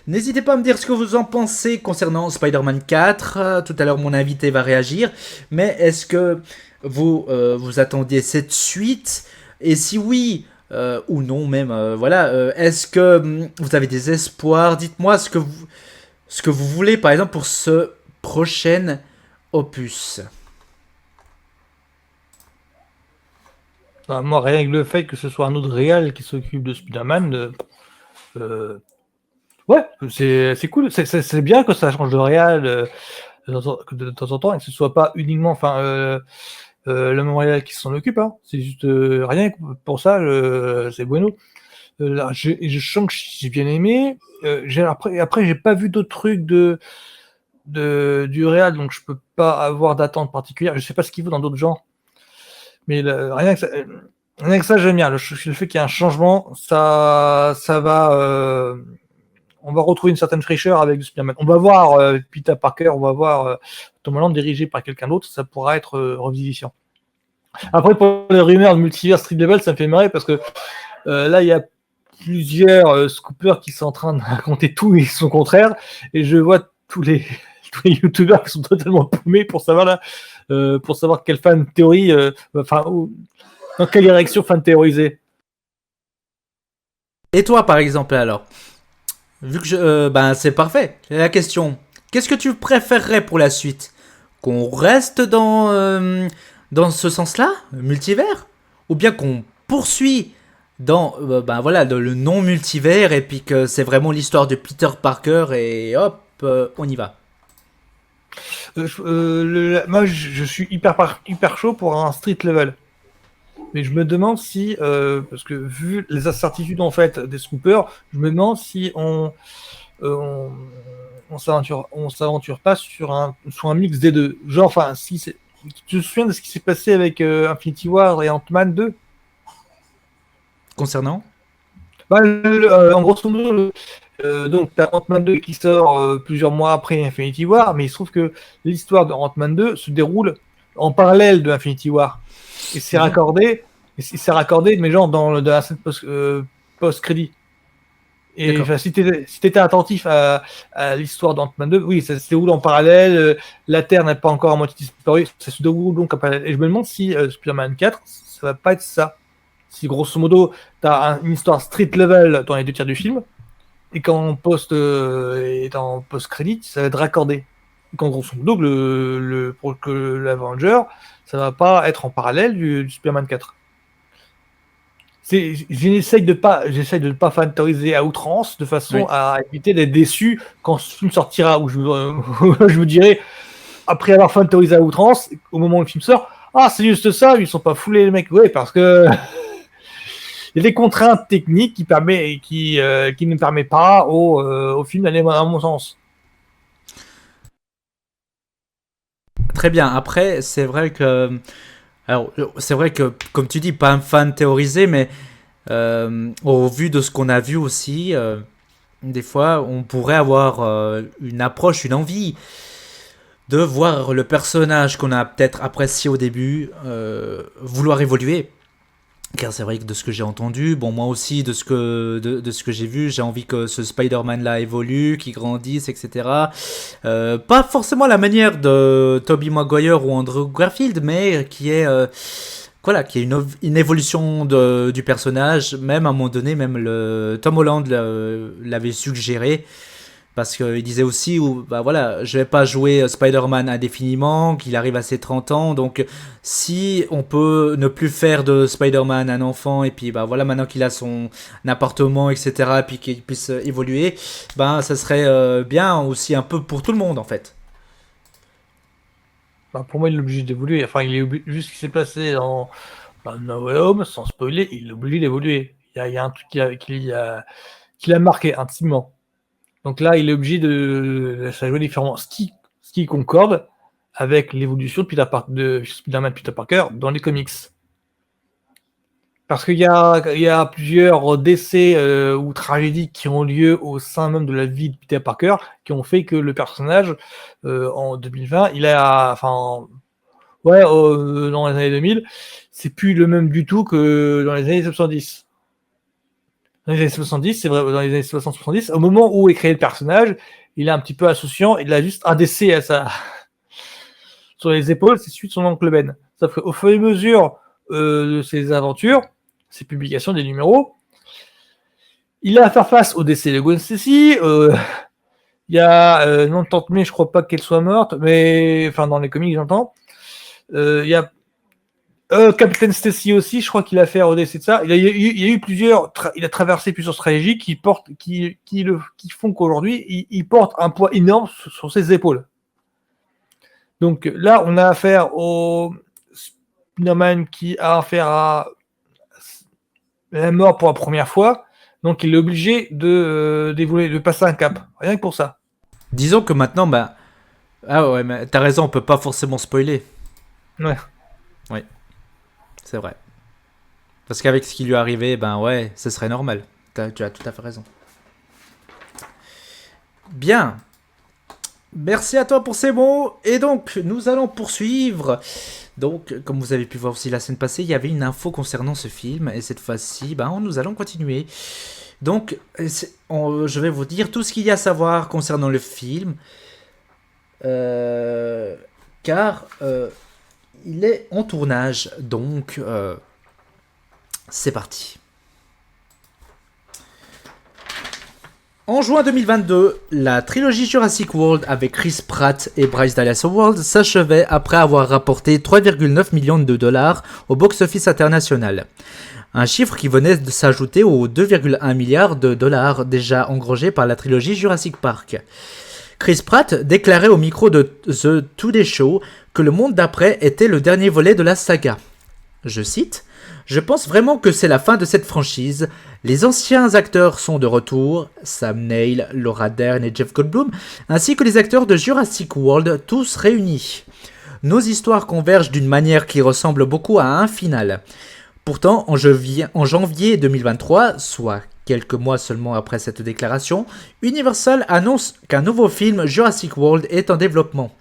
N'hésitez pas à me dire ce que vous en pensez concernant Spider-Man 4. Tout à l'heure, mon invité va réagir. Mais est-ce que vous attendiez cette suite? Et si oui, ou non même, est-ce que vous avez des espoirs? Dites-moi ce que vous voulez, par exemple, pour ce prochain opus. Moi, rien que le fait que ce soit un autre réal qui s'occupe de Spider-Man, ouais, c'est cool. C'est bien que ça change de réal de temps en temps et que ce soit pas uniquement le même réal qui s'en occupe. Hein. C'est juste rien que pour ça, c'est bueno. J'ai bien aimé. Après, j'ai pas vu d'autres trucs du réal, donc je peux pas avoir d'attente particulière. Je sais pas ce qu'il vaut dans d'autres genres. Mais rien que ça, j'aime bien. Le fait qu'il y ait un changement, ça va. On va retrouver une certaine fraîcheur avec Spider-Man. On va voir Peter Parker, on va voir Tom Holland dirigé par quelqu'un d'autre. Ça pourra être revivifiant. Après, pour les rumeurs de multivers Street Level, ça me fait marrer parce que là, il y a plusieurs scoopers qui sont en train de raconter tout et son contraire. Et je vois tous les youtubeurs qui sont totalement paumés pour savoir quelle fan théorie, dans quelle direction fan théoriser. Et toi, par exemple, alors, vu que c'est parfait. La question, qu'est-ce que tu préférerais pour la suite? Qu'on reste dans ce sens-là, multivers, ou bien qu'on poursuit dans le non multivers et puis que c'est vraiment l'histoire de Peter Parker et hop, on y va. Moi, je suis hyper chaud pour un street level. Mais je me demande si, parce que vu les incertitudes en fait des scoopers, je me demande si on s'aventure pas sur un mix des deux. Genre, enfin, si c'est, tu te souviens de ce qui s'est passé avec Infinity War et Ant-Man 2? Concernant en grosso modo, donc t'as Ant-Man 2 qui sort plusieurs mois après Infinity War, mais il se trouve que l'histoire de Ant-Man 2 se déroule en parallèle de Infinity War. Et c'est raccordé, mais genre dans la scène post-crédit. Et si t'étais attentif à l'histoire d'Ant-Man 2, oui, ça se déroule en parallèle, la Terre n'est pas encore à moitié disparue, ça se déroule donc en parallèle. Et je me demande si Spider-Man 4, ça va pas être ça. Si grosso modo, t'as une histoire street level dans les 2 tiers du film, et qu'en post-crédit, ça va être raccordé. Et qu'en grosso modo, pour que l'Avenger, ça va pas être en parallèle du Spider-Man 4. J'essaye de pas fantaisiser à outrance, de façon à éviter d'être déçu quand ce film sortira, où je me dirais, après avoir fantaisé à outrance, au moment où le film sort, ah, c'est juste ça, ils sont pas foulés les mecs. Ouais, parce que il y a des contraintes techniques qui ne permettent pas au film d'aller à mon sens. Très bien. Après, c'est vrai que comme tu dis, pas un fan théorisé, mais au vu de ce qu'on a vu aussi, des fois, on pourrait avoir une approche, une envie de voir le personnage qu'on a peut-être apprécié au début vouloir évoluer. Car c'est vrai que de ce que j'ai entendu, bon moi aussi de ce que j'ai vu, j'ai envie que ce Spider-Man là évolue, qu'il grandisse, etc. Pas forcément la manière de Tobey Maguire ou Andrew Garfield, mais qui est voilà, qui est une évolution du personnage. Même à un moment donné, même le Tom Holland l'avait suggéré. Parce qu'il disait aussi, bah voilà, je vais pas jouer Spider-Man indéfiniment, qu'il arrive à ses 30 ans, donc si on peut ne plus faire de Spider-Man un enfant, et puis bah voilà, maintenant qu'il a son appartement, etc., et puis qu'il puisse évoluer, bah ça serait bien aussi un peu pour tout le monde en fait. Bah, pour moi, il est obligé d'évoluer. Enfin, il est vu ce qui s'est passé dans No Way Home, sans spoiler, il est obligé d'évoluer. Il y a un truc qui l'a marqué intimement. Donc là, il est obligé de ça joue différemment. Ce qui concorde avec l'évolution de Spider-Man Peter Parker dans les comics. Parce qu'il y a plusieurs décès ou tragédies qui ont lieu au sein même de la vie de Peter Parker qui ont fait que le personnage, en 2020, dans les années 2000, c'est plus le même du tout que dans les années 70. Dans les années 70, c'est vrai, dans les années 60-70, au moment où est créé le personnage, il est un petit peu insouciant, il a juste un décès sur les épaules, c'est celui de son oncle Ben. Sauf qu'au fur et à mesure de ses aventures, ses publications, des numéros, il a à faire face au décès de Gwen Stacy. Il y a non, Tante May, je crois pas qu'elle soit morte, mais enfin dans les comics j'entends. Il y a Captain Stacy aussi, je crois qu'il a fait au décès de ça. Il y a eu il a traversé plusieurs stratégies qui font qu'aujourd'hui il porte un poids énorme sur ses épaules. Donc là, on a affaire au Spider-Man qui a affaire à la mort pour la première fois, donc il est obligé d'évoluer, de passer un cap, rien que pour ça. Disons que maintenant, bah... Ah ouais, mais t'as raison, on peut pas forcément spoiler. Ouais. Oui, c'est vrai. Parce qu'avec ce qui lui est arrivé, ben ouais, ce serait normal. Tu as tout à fait raison. Bien. Merci à toi pour ces mots. Et donc, nous allons poursuivre. Donc, comme vous avez pu voir aussi la semaine passée, il y avait une info concernant ce film. Et cette fois-ci, ben, nous allons continuer. Donc, je vais vous dire tout ce qu'il y a à savoir concernant le film. Car il est en tournage. Donc, c'est parti. En juin 2022, la trilogie Jurassic World avec Chris Pratt et Bryce Dallas Howard s'achevait après avoir rapporté 3,9 millions de dollars au box-office international. Un chiffre qui venait de s'ajouter aux 2,1 milliards de dollars déjà engrangés par la trilogie Jurassic Park. Chris Pratt déclarait au micro de The Today Show que le monde d'après était le dernier volet de la saga. Je cite: « Je pense vraiment que c'est la fin de cette franchise. Les anciens acteurs sont de retour, Sam Neill, Laura Dern et Jeff Goldblum, ainsi que les acteurs de Jurassic World, tous réunis. Nos histoires convergent d'une manière qui ressemble beaucoup à un final. Pourtant, en janvier 2023, soit quelques mois seulement après cette déclaration, Universal annonce qu'un nouveau film Jurassic World est en développement.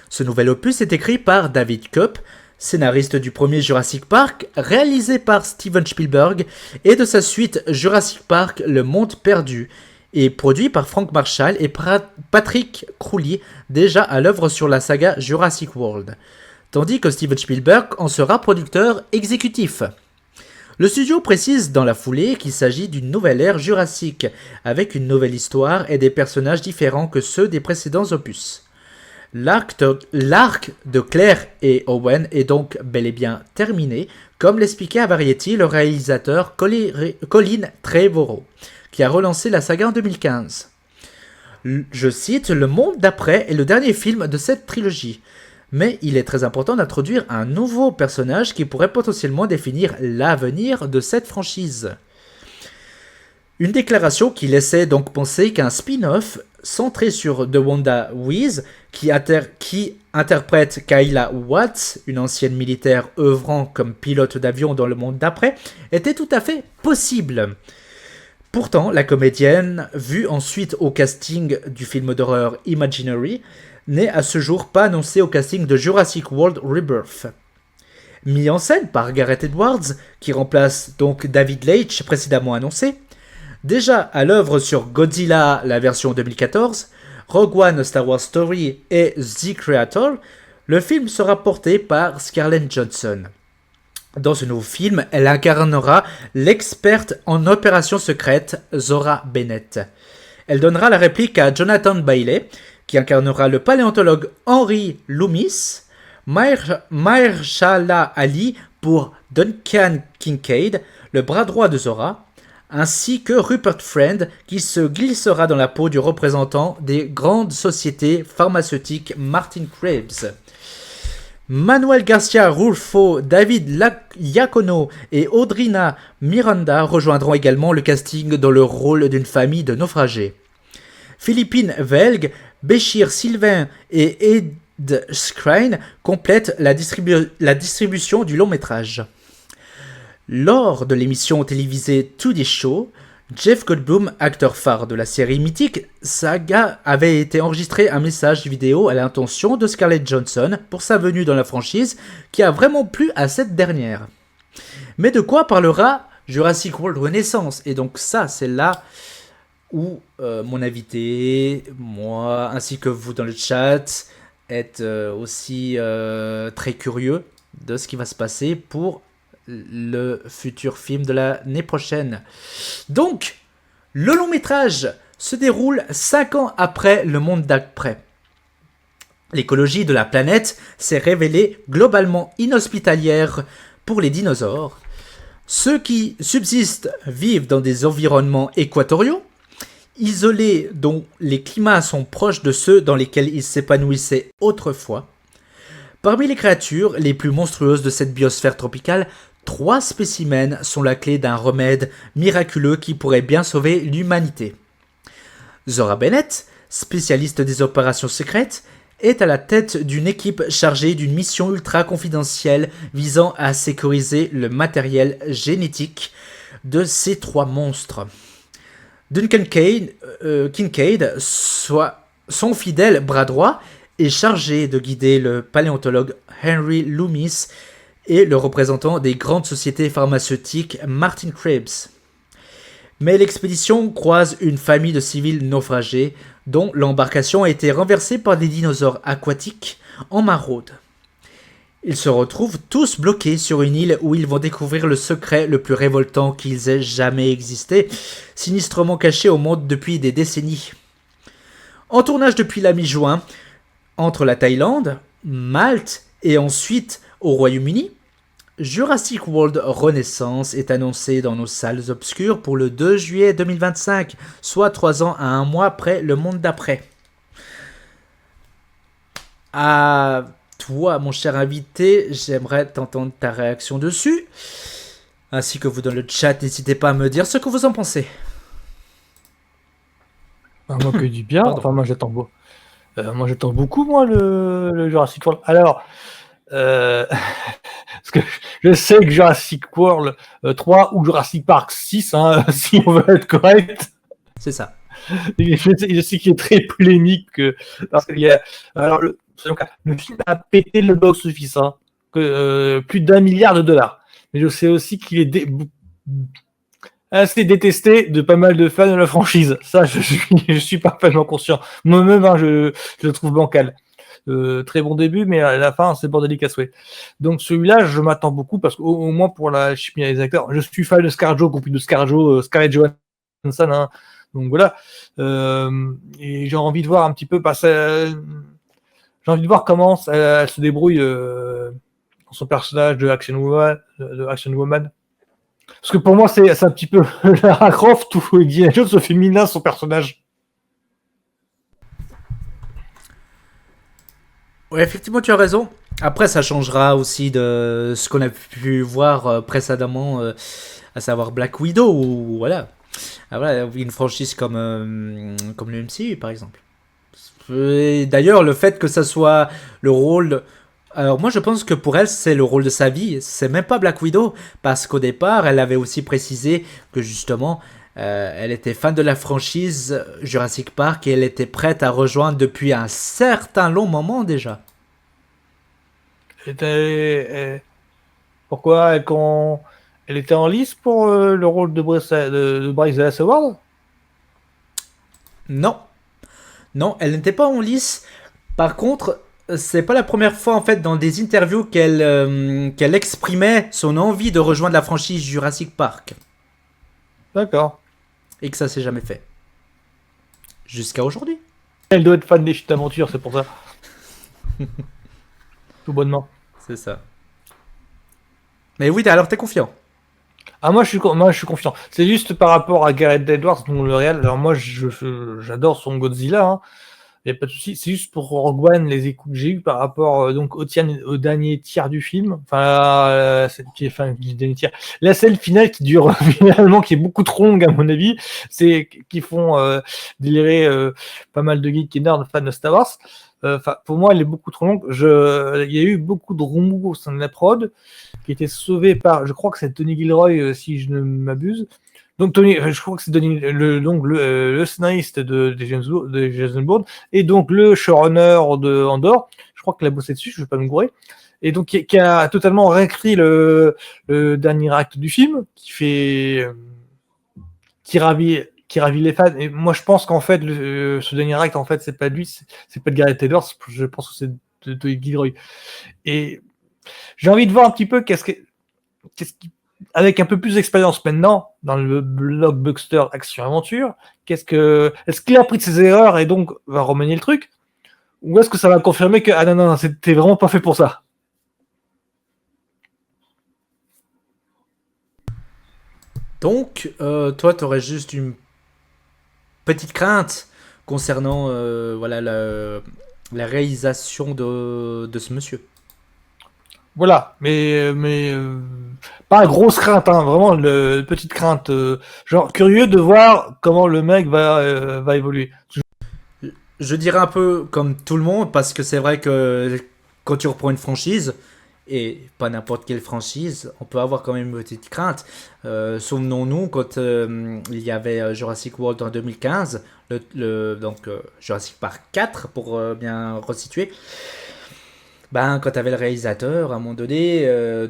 Ce nouvel opus est écrit par David Koepp, scénariste du premier Jurassic Park, réalisé par Steven Spielberg, et de sa suite Jurassic Park Le Monde Perdu, et produit par Frank Marshall et Patrick Crouli, déjà à l'œuvre sur la saga Jurassic World, tandis que Steven Spielberg en sera producteur exécutif. Le studio précise dans la foulée qu'il s'agit d'une nouvelle ère jurassique, avec une nouvelle histoire et des personnages différents que ceux des précédents opus. L'arc de Claire et Owen est donc bel et bien terminé, comme l'expliquait à Variety le réalisateur Colin Trevorrow, qui a relancé la saga en 2015. Je cite: « Le monde d'après est le dernier film de cette trilogie, mais il est très important d'introduire un nouveau personnage qui pourrait potentiellement définir l'avenir de cette franchise. » Une déclaration qui laissait donc penser qu'un spin-off centré sur DeWanda Wise, qui interprète Kayla Watts, une ancienne militaire œuvrant comme pilote d'avion dans le monde d'après, était tout à fait possible. Pourtant, la comédienne, vue ensuite au casting du film d'horreur Imaginary, n'est à ce jour pas annoncée au casting de Jurassic World Rebirth. mis en scène par Gareth Edwards, qui remplace donc David Leitch, précédemment annoncé. Déjà à l'œuvre sur Godzilla, la version 2014, Rogue One, Star Wars Story et The Creator, le film sera porté par Scarlett Johansson. Dans ce nouveau film, elle incarnera l'experte en opérations secrètes Zora Bennett. Elle donnera la réplique à Jonathan Bailey, qui incarnera le paléontologue Henry Loomis, Mahershala Ali pour Duncan Kincaid, le bras droit de Zora, ainsi que Rupert Friend, qui se glissera dans la peau du représentant des grandes sociétés pharmaceutiques Martin Krebs. Manuel Garcia Rulfo, David Iacono et Audrina Miranda rejoindront également le casting dans le rôle d'une famille de naufragés. Philippine Velg, Béchir Sylvain et Ed Skrein complètent la distribution du long métrage. Lors de l'émission télévisée Today Show, Jeff Goldblum, acteur phare de la série mythique Saga, avait été enregistré un message vidéo à l'intention de Scarlett Johansson pour sa venue dans la franchise qui a vraiment plu à cette dernière. Mais de quoi parlera Jurassic World Renaissance? Et donc ça, c'est là où mon invité, moi, ainsi que vous dans le chat, êtes aussi très curieux de ce qui va se passer pour le futur film de l'année prochaine. Donc, le long métrage se déroule 5 ans après le monde d'après. L'écologie de la planète s'est révélée globalement inhospitalière pour les dinosaures. Ceux qui subsistent vivent dans des environnements équatoriaux, isolés dont les climats sont proches de ceux dans lesquels ils s'épanouissaient autrefois. Parmi les créatures les plus monstrueuses de cette biosphère tropicale, 3 spécimens sont la clé d'un remède miraculeux qui pourrait bien sauver l'humanité. Zora Bennett, spécialiste des opérations secrètes, est à la tête d'une équipe chargée d'une mission ultra confidentielle visant à sécuriser le matériel génétique de ces 3 monstres. Duncan Kincaid, soit son fidèle bras droit, est chargé de guider le paléontologue Henry Loomis et le représentant des grandes sociétés pharmaceutiques Martin Krebs. Mais l'expédition croise une famille de civils naufragés dont l'embarcation a été renversée par des dinosaures aquatiques en maraude. Ils se retrouvent tous bloqués sur une île où ils vont découvrir le secret le plus révoltant qu'ils aient jamais existé, sinistrement caché au monde depuis des décennies. En tournage depuis la mi-juin, entre la Thaïlande, Malte et ensuite au Royaume-Uni, Jurassic World Renaissance est annoncé dans nos salles obscures pour le 2 juillet 2025, soit 3 ans à 1 mois après le monde d'après. À toi, mon cher invité, j'aimerais t'entendre ta réaction dessus, ainsi que vous dans le chat, n'hésitez pas à me dire ce que vous en pensez. Moi que du bien, Pardon. enfin moi j'attends beaucoup moi le Jurassic World. Alors, parce que je sais que Jurassic World 3 ou Jurassic Park 6, hein, si on veut être correct. C'est ça. Je sais qu'il est très polémique parce qu'il y a. Alors le film a pété le box-office, hein, plus d'1 milliard de dollars. Mais je sais aussi qu'il est assez détesté de pas mal de fans de la franchise. Ça, je suis parfaitement conscient. Moi-même, hein, je le trouve bancal. Très bon début, mais à la fin, c'est bordélique à souhait. Donc celui-là, je m'attends beaucoup parce qu'au moins pour la chimie des acteurs, je suis fan de ScarJo, compris de Scarlett Johansson, hein. Donc voilà. Et j'ai envie de voir un petit peu j'ai envie de voir comment elle se débrouille dans son personnage de Action Woman. Parce que pour moi, c'est un petit peu Lara Croft ou Indiana Jones au féminin, son personnage. Ouais, effectivement, tu as raison. Après, ça changera aussi de ce qu'on a pu voir précédemment, à savoir Black Widow, ou voilà. Ah, voilà, une franchise comme le MCU, par exemple. Et d'ailleurs, le fait que ça soit le rôle... Alors moi, je pense que pour elle, c'est le rôle de sa vie. C'est même pas Black Widow, parce qu'au départ, elle avait aussi précisé que justement, elle était fan de la franchise Jurassic Park et elle était prête à rejoindre depuis un certain long moment déjà. Pourquoi quand elle était en lice pour le rôle de Bryce Dallas Howard? Non, non, elle n'était pas en lice. Par contre, c'est pas la première fois en fait dans des interviews qu'elle exprimait son envie de rejoindre la franchise Jurassic Park D'accord. et que ça s'est jamais fait jusqu'à aujourd'hui. Elle doit être fan des films d'aventure, c'est pour ça. Tout bonnement. C'est ça. Mais oui, alors t'es confiant. Ah, moi, je suis confiant. C'est juste par rapport à Gareth Edwards, donc le réel. Alors, moi, j'adore son Godzilla, hein. Y a pas de souci. C'est juste pour Rogue One, les échos que j'ai eu par rapport donc au dernier tiers du film. Enfin, du dernier tiers. La scène finale qui dure finalement, qui est beaucoup trop longue à mon avis, c'est qui font délirer pas mal de geeks et nerds fans de Star Wars. Enfin, pour moi, elle est beaucoup trop longue. Il y a eu beaucoup de remous au sein de la prod qui était sauvé par, je crois que c'est Tony Gilroy, si je ne m'abuse. Donc Tony, je crois que c'est Tony, le scénariste de Jason Bourne et donc le showrunner de Andor. Je crois qu'il a bossé dessus, je ne vais pas me gourer. Et donc qui a totalement réécrit le dernier acte du film, qui ravit les fans. Et moi, je pense qu'en fait, ce dernier acte, en fait, c'est pas de lui, c'est pas de Gareth Edwards. Je pense que c'est de Tony Gilroy. Et j'ai envie de voir un petit peu qu'est-ce qui, avec un peu plus d'expérience maintenant dans le blockbuster action-aventure, est-ce qu'il a appris de ses erreurs et donc va remanier le truc, ou est-ce que ça va confirmer que ah non, c'était vraiment pas fait pour ça? Donc, toi, t'aurais juste une petite crainte concernant voilà, la réalisation de ce monsieur. Voilà, mais pas grosse crainte, hein, vraiment petite crainte, genre curieux de voir comment le mec va évoluer. Je dirais un peu comme tout le monde, parce que c'est vrai que quand tu reprends une franchise, et pas n'importe quelle franchise, on peut avoir quand même une petite crainte. Souvenons-nous quand il y avait Jurassic World en 2015, donc Jurassic Park 4 pour bien resituer. Ben, quand tu avais le réalisateur, à un moment donné,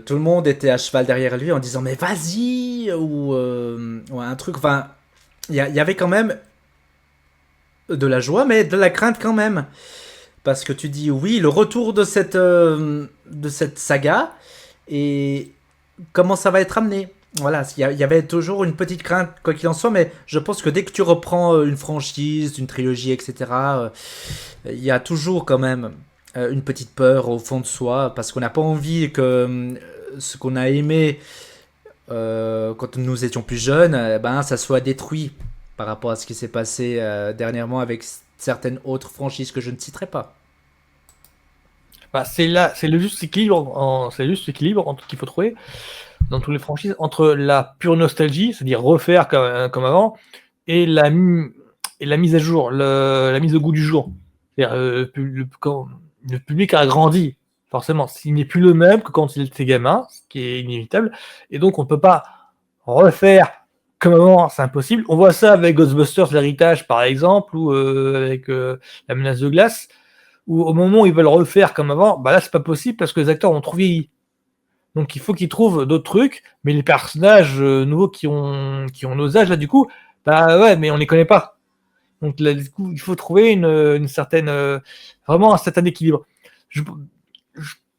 tout le monde était à cheval derrière lui en disant mais vas-y ou un truc. Enfin, il y avait quand même de la joie, mais de la crainte quand même. Parce que tu dis oui, le retour de cette saga et comment ça va être amené. Voilà, il y avait toujours une petite crainte, quoi qu'il en soit, mais je pense que dès que tu reprends une franchise, une trilogie, etc., il y a toujours quand même une petite peur au fond de soi, parce qu'on n'a pas envie que ce qu'on a aimé quand nous étions plus jeunes, ben, ça soit détruit par rapport à ce qui s'est passé dernièrement avec certaines autres franchises que je ne citerai pas. Bah, c'est le juste équilibre, c'est le juste équilibre qu'il faut trouver dans toutes les franchises entre la pure nostalgie, c'est-à-dire refaire comme avant, et la mise à jour, la mise au goût du jour. C'est-à-dire, quand le public a grandi, forcément, il n'est plus le même que quand il était gamin, ce qui est inévitable, et donc on ne peut pas refaire comme avant, c'est impossible. On voit ça avec Ghostbusters, l'héritage, par exemple, ou avec la menace de glace, où au moment où ils veulent refaire comme avant, bah là, c'est pas possible parce que les acteurs ont trop vieilli. Donc il faut qu'ils trouvent d'autres trucs, mais les personnages nouveaux qui ont nos âges là du coup, bah ouais, mais on les connaît pas. Donc là du coup, il faut trouver une certaine vraiment un certain équilibre.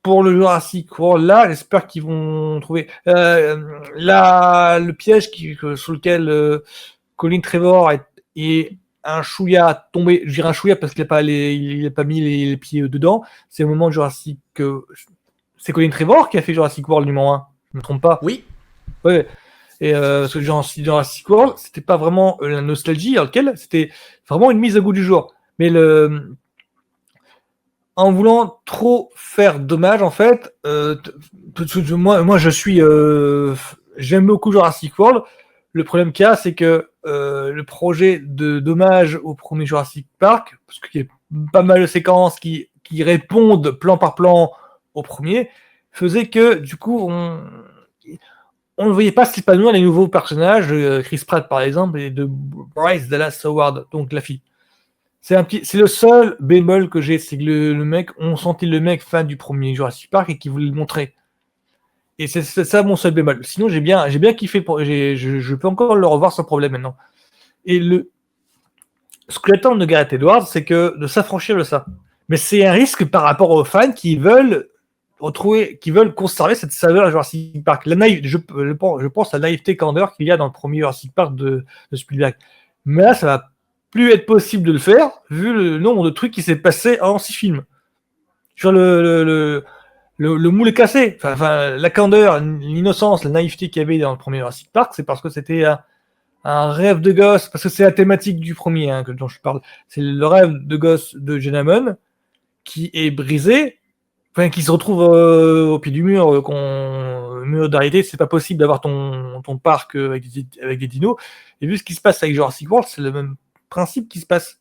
Pour le Jurassic World là, j'espère qu'ils vont trouver le piège sur lequel Colin Trevor est un chouïa tombé. Je dirais un chouïa parce qu'il n'a pas mis les pieds dedans. C'est au moment de Jurassic c'est Colin Trevor qui a fait Jurassic World numéro 1. Je me trompe pas. Oui. Ouais. Et parce que Jurassic World, c'était pas vraiment la nostalgie dans lequel, c'était vraiment une mise à goût du jour. Mais en voulant trop faire dommage, en fait, moi je suis, j'aime beaucoup Jurassic World. Le problème qu'il y a, c'est que le projet de dommage au premier Jurassic Park, parce qu'il y a pas mal de séquences qui répondent plan par plan au premier, faisait que du coup on ne voyait pas s'épanouir les nouveaux personnages, Chris Pratt par exemple, et de Bryce Dallas Howard, donc la fille. C'est le seul bémol que j'ai, c'est que le mec, on sentait le mec fan du premier Jurassic Park et qui voulait le montrer. Et c'est ça mon seul bémol. Sinon, j'ai bien kiffé. Je peux encore le revoir sans problème maintenant. Et ce que j'attends de Gareth Edwards, c'est de s'affranchir de ça. Mais c'est un risque par rapport aux fans qui veulent conserver cette saveur à Jurassic Park. Je pense à la naïveté candeur qu'il y a dans le premier Jurassic Park de Spielberg. Mais là, ça va plus être possible de le faire, vu le nombre de trucs qui s'est passé en 6 films. Sur le moule est cassé. Enfin, la candeur, l'innocence, la naïveté qu'il y avait dans le premier Jurassic Park, c'est parce que c'était un rêve de gosse, parce que c'est la thématique du premier dont je parle. C'est le rêve de gosse de Gene Hammond qui est brisé, qui se retrouve au pied du mur, mur d'arrêté, c'est pas possible d'avoir ton parc avec des dinos. Et vu ce qui se passe avec Jurassic World, c'est le même principe qui se passe.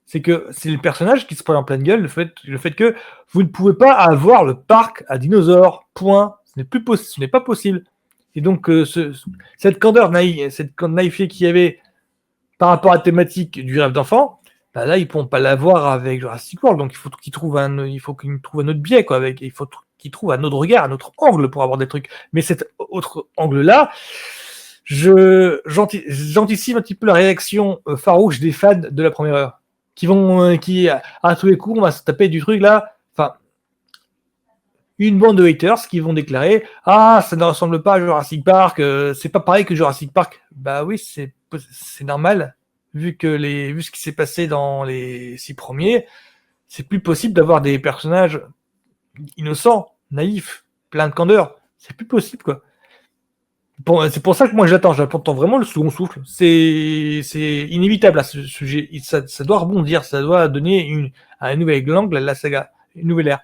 C'est que c'est le personnage qui se prend en pleine gueule, le fait que vous ne pouvez pas avoir le parc à dinosaures, point. Ce n'est pas possible. Et donc, cette candeur naïveté qu'il y avait par rapport à la thématique du rêve d'enfant, bah là, ils ne pourront pas l'avoir avec Jurassic World. Donc, il faut qu'ils trouvent un autre biais, quoi. Il faut qu'ils trouvent un autre regard, un autre angle pour avoir des trucs. Mais cet autre angle-là, j'anticipe un petit peu la réaction farouche des fans de la première heure. Qui à tous les coups, on va se taper du truc là. Enfin, une bande de haters qui vont déclarer ça ne ressemble pas à Jurassic Park, c'est pas pareil que Jurassic Park. Bah oui, c'est normal, vu ce qui s'est passé dans les 6 premiers, c'est plus possible d'avoir des personnages innocents, naïfs, pleins de candeur. C'est plus possible, quoi. C'est pour ça que moi j'attends vraiment le second souffle. C'est inévitable à ce sujet. Ça doit rebondir, ça doit donner un nouvel angle à la saga, une nouvelle ère.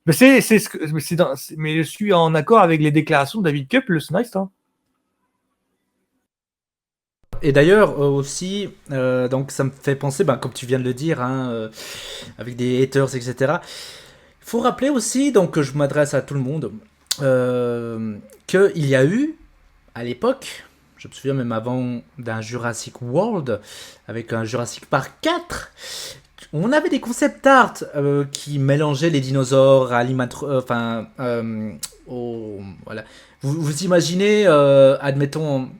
Mais mais je suis en accord avec les déclarations de David Koepp, le scénariste. Hein. Et d'ailleurs aussi, donc ça me fait penser, comme tu viens de le dire, avec des haters, etc. Il faut rappeler aussi, donc que je m'adresse à tout le monde, qu'il y a eu à l'époque, je me souviens même avant d'un Jurassic World, avec un Jurassic Park 4, on avait des concept art qui mélangeaient les dinosaures à voilà. Vous imaginez, admettons,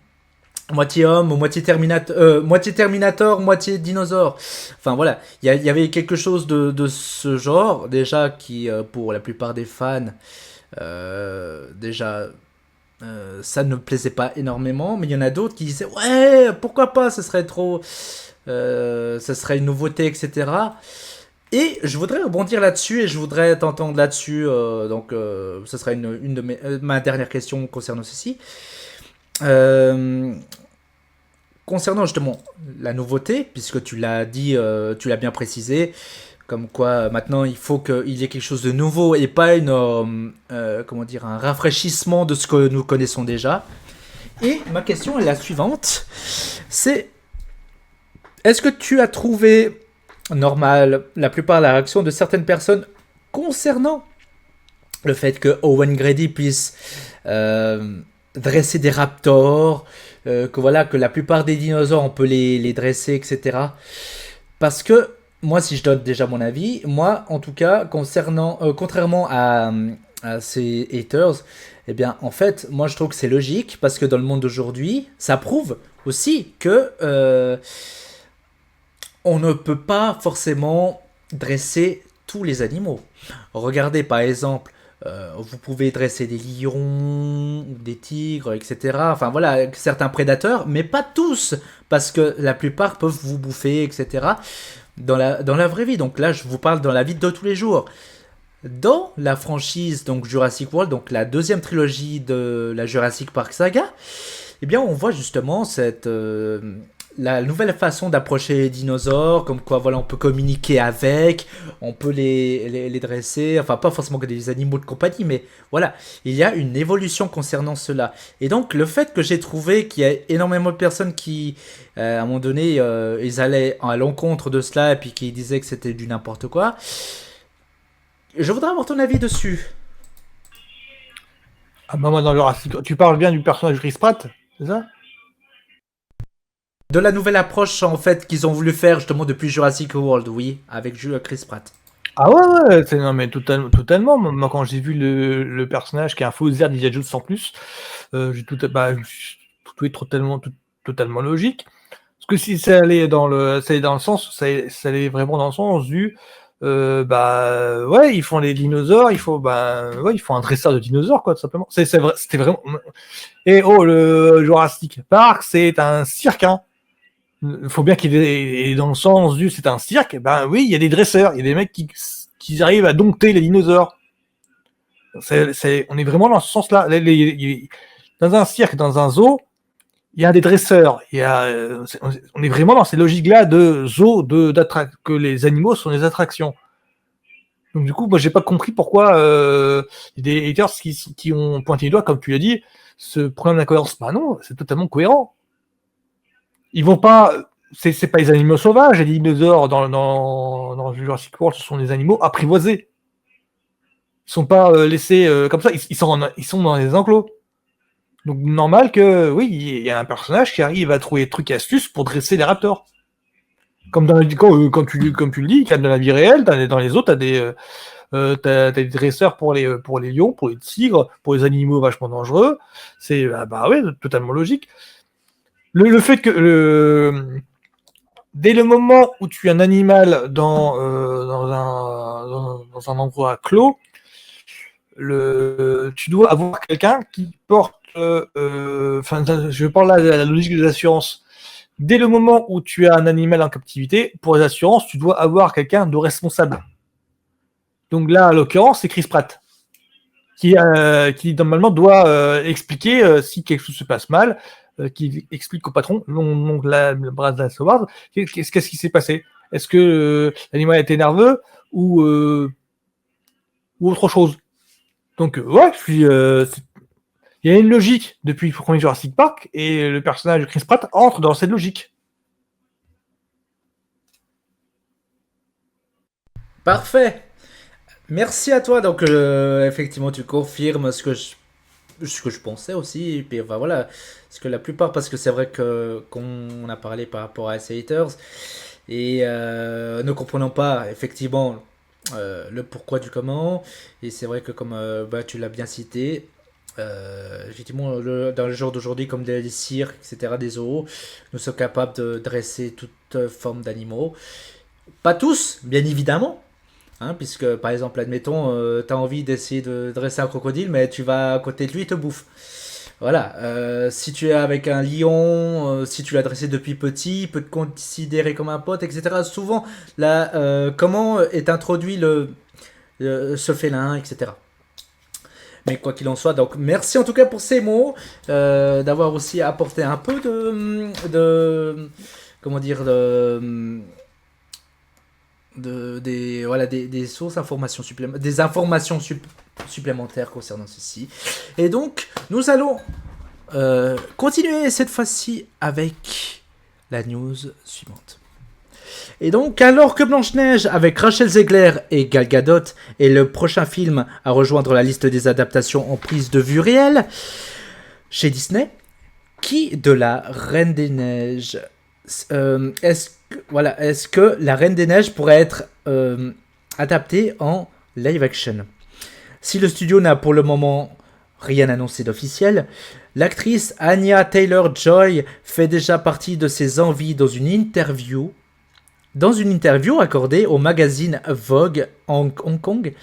moitié homme, moitié Terminator, moitié dinosaure. Enfin voilà, il y avait quelque chose de ce genre, déjà, qui, pour la plupart des fans, déjà... ça ne plaisait pas énormément, mais il y en a d'autres qui disaient ouais, pourquoi pas, ce serait trop, ça serait une nouveauté, etc. Et je voudrais rebondir là-dessus et je voudrais t'entendre là-dessus. Donc, ce sera une de ma dernière question concernant ceci. Concernant justement la nouveauté, puisque tu l'as dit, tu l'as bien précisé, comme quoi maintenant il faut qu'il y ait quelque chose de nouveau et pas comment dire, un rafraîchissement de ce que nous connaissons déjà. Et ma question est la suivante, c'est est-ce que tu as trouvé normal la plupart de la réaction de certaines personnes concernant le fait que Owen Grady puisse dresser des raptors, que la plupart des dinosaures on peut les dresser, etc. Parce que moi, si je donne déjà mon avis, moi, en tout cas, contrairement à ces haters, eh bien, en fait, moi, je trouve que c'est logique, parce que dans le monde d'aujourd'hui, ça prouve aussi que on ne peut pas forcément dresser tous les animaux. Regardez, par exemple, vous pouvez dresser des lions, des tigres, etc. Enfin, voilà, certains prédateurs, mais pas tous, parce que la plupart peuvent vous bouffer, etc., dans la vraie vie. Donc là, je vous parle dans la vie de tous les jours. Dans la franchise donc Jurassic World, donc la deuxième trilogie de la Jurassic Park saga, eh bien on voit justement la nouvelle façon d'approcher les dinosaures, comme quoi voilà, on peut communiquer avec, on peut les dresser, enfin pas forcément que des animaux de compagnie, mais voilà, il y a une évolution concernant cela. Et donc le fait que j'ai trouvé qu'il y a énormément de personnes qui, à un moment donné, ils allaient à l'encontre de cela et puis qui disaient que c'était du n'importe quoi, je voudrais avoir ton avis dessus. Ah bah moi dans Jurassic, tu parles bien du personnage Chris Pratt, c'est ça? De la nouvelle approche en fait qu'ils ont voulu faire justement depuis Jurassic World, oui, avec Chris Pratt. Ah ouais, non mais totalement. Moi quand j'ai vu le personnage qui est un faux d'Indiana Jones sans plus, j'ai trouvé totalement logique. Parce que si ça allait dans le sens, ça allait vraiment dans le sens du, ouais, ils font les dinosaures, ouais, il faut un dresseur de dinosaures, quoi, tout simplement. C'est vrai, c'était vraiment. Et oh, le Jurassic Park, c'est un cirque, hein. Il faut bien qu'il ait dans le sens du c'est un cirque, ben oui, il y a des dresseurs, il y a des mecs qui arrivent à dompter les dinosaures. On est vraiment dans ce sens-là. Dans un cirque, dans un zoo, il y a des dresseurs. On est vraiment dans ces logiques-là de zoo, que les animaux sont des attractions. Donc du coup, moi, j'ai pas compris pourquoi il y a des haters qui ont pointé du doigt, comme tu l'as dit, ce problème d'incohérence. Bah non, c'est totalement cohérent. Ils vont pas. C'est pas les animaux sauvages, les dinosaures dans Jurassic World, ce sont des animaux apprivoisés. Ils sont pas laissés comme ça, ils sont dans les enclos. Donc normal que, oui, il y a un personnage qui arrive à trouver des trucs et astuces pour dresser les raptors. Comme comme tu le dis, dans la vie réelle, dans les autres, t'as des dresseurs pour les lions, pour les tigres, pour les animaux vachement dangereux. C'est ouais, totalement logique. Le fait que dès le moment où tu as un animal dans un endroit clos, tu dois avoir quelqu'un qui porte. Je parle là de la logique des assurances. Dès le moment où tu as un animal en captivité, pour les assurances, tu dois avoir quelqu'un de responsable. Donc là, en l'occurrence, c'est Chris Pratt, qui normalement doit expliquer si quelque chose se passe mal, qui explique au patron, donc la Bradley Howard, qu'est-ce qui s'est passé. Est-ce que l'animal était nerveux ou autre chose. Donc ouais, il y a une logique depuis le premier Jurassic Park et le personnage de Chris Pratt entre dans cette logique. Parfait. Merci à toi. Donc, effectivement, tu confirmes ce que je pensais aussi. Et puis, enfin, voilà. Parce que la plupart, parce que c'est vrai que qu'on a parlé par rapport à ces haters et ne comprenons pas effectivement le pourquoi du comment. Et c'est vrai que comme tu l'as bien cité, effectivement, dans le jour d'aujourd'hui, comme des cirques, etc., des zoos, nous sommes capables de dresser toute forme d'animaux. Pas tous, bien évidemment. Hein, puisque par exemple, admettons, tu as envie d'essayer de dresser un crocodile, mais tu vas à côté de lui, il te bouffe. Voilà, si tu es avec un lion, si tu l'as dressé depuis petit, il peut te considérer comme un pote, etc. Souvent, comment est introduit ce félin, etc. Mais quoi qu'il en soit, donc merci en tout cas pour ces mots, d'avoir aussi apporté un peu comment dire, des sources d'informations des informations supplémentaires concernant ceci. Et donc, nous allons continuer cette fois-ci avec la news suivante. Et donc, alors que Blanche-Neige avec Rachel Zegler et Gal Gadot est le prochain film à rejoindre la liste des adaptations en prise de vue réelle chez Disney, qui de la Reine des Neiges est-ce que la Reine des Neiges pourrait être adaptée en live action? Si le studio n'a pour le moment rien annoncé d'officiel, l'actrice Anya Taylor-Joy fait déjà partie de ses envies dans une interview accordée au magazine Vogue en Hong Kong.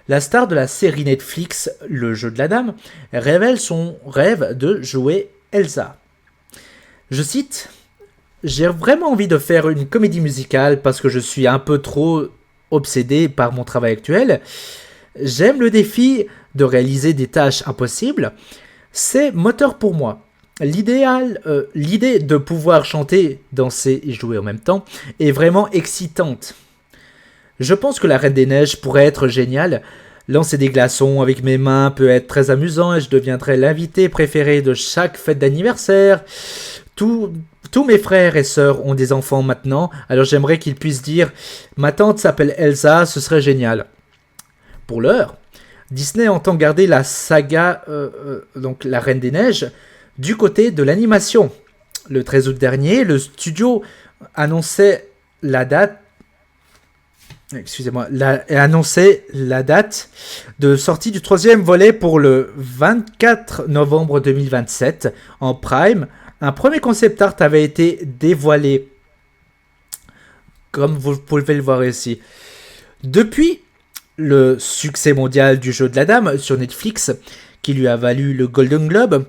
La star de la série Netflix Le Jeu de la Dame révèle son rêve de jouer Elsa. Je cite: j'ai vraiment envie de faire une comédie musicale parce que je suis un peu trop obsédé par mon travail actuel. J'aime le défi de réaliser des tâches impossibles. C'est moteur pour moi. L'idée de pouvoir chanter, danser et jouer en même temps est vraiment excitante. Je pense que la Reine des Neiges pourrait être géniale. Lancer des glaçons avec mes mains peut être très amusant et je deviendrai l'invité préféré de chaque fête d'anniversaire. Tous mes frères et sœurs ont des enfants maintenant, alors j'aimerais qu'ils puissent dire « Ma tante s'appelle Elsa, ce serait génial ». Pour l'heure, Disney entend garder la saga, donc la Reine des Neiges, du côté de l'animation. Le 13 août dernier, le studio annonçait la date excusez-moi, a annoncé la date de sortie du troisième volet pour le 24 novembre 2027 en Prime. Un premier concept art avait été dévoilé, comme vous pouvez le voir ici. Depuis le succès mondial du jeu de la dame sur Netflix, qui lui a valu le Golden Globe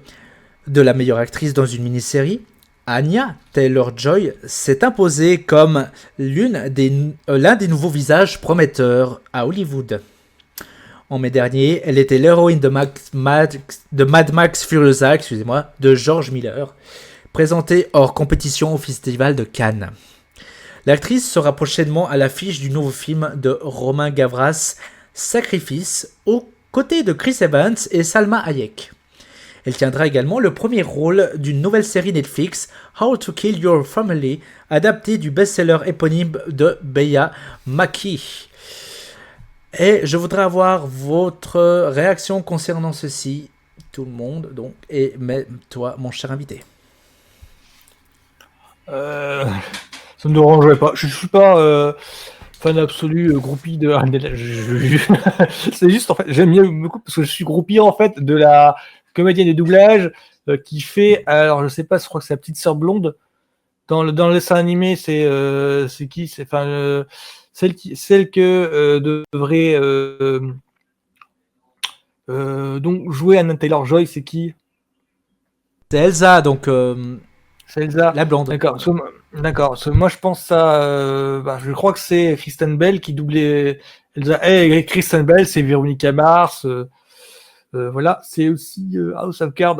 de la meilleure actrice dans une mini-série, Anya Taylor-Joy s'est imposée comme l'un des nouveaux visages prometteurs à Hollywood. En mai dernier, elle était l'héroïne de Mad Max Furiosa, de George Miller, présentée hors compétition au Festival de Cannes. L'actrice sera prochainement à l'affiche du nouveau film de Romain Gavras, Sacrifice, aux côtés de Chris Evans et Salma Hayek. Elle tiendra également le premier rôle d'une nouvelle série Netflix, How to Kill Your Family, adaptée du best-seller éponyme de Beya Maki. Et je voudrais avoir votre réaction concernant ceci, tout le monde, donc, et même toi, mon cher invité. Ça me dérangerait pas. Je suis pas fan absolu, groupie de. C'est juste en fait, j'aime bien beaucoup parce que je suis groupie en fait de la comédienne de doublage qui fait. Alors je sais pas, je crois que c'est la petite sœur blonde dans le dessin animé. C'est qui? C'est celle que devrait donc jouer Anna Taylor-Joy. C'est qui? C'est Elsa, donc C'est Elsa. la blonde. D'accord. Moi, je pense à. Je crois que c'est Kristen Bell qui doublait Elsa. Kristen Bell, c'est Véronica Mars. Voilà, c'est aussi House of Cards.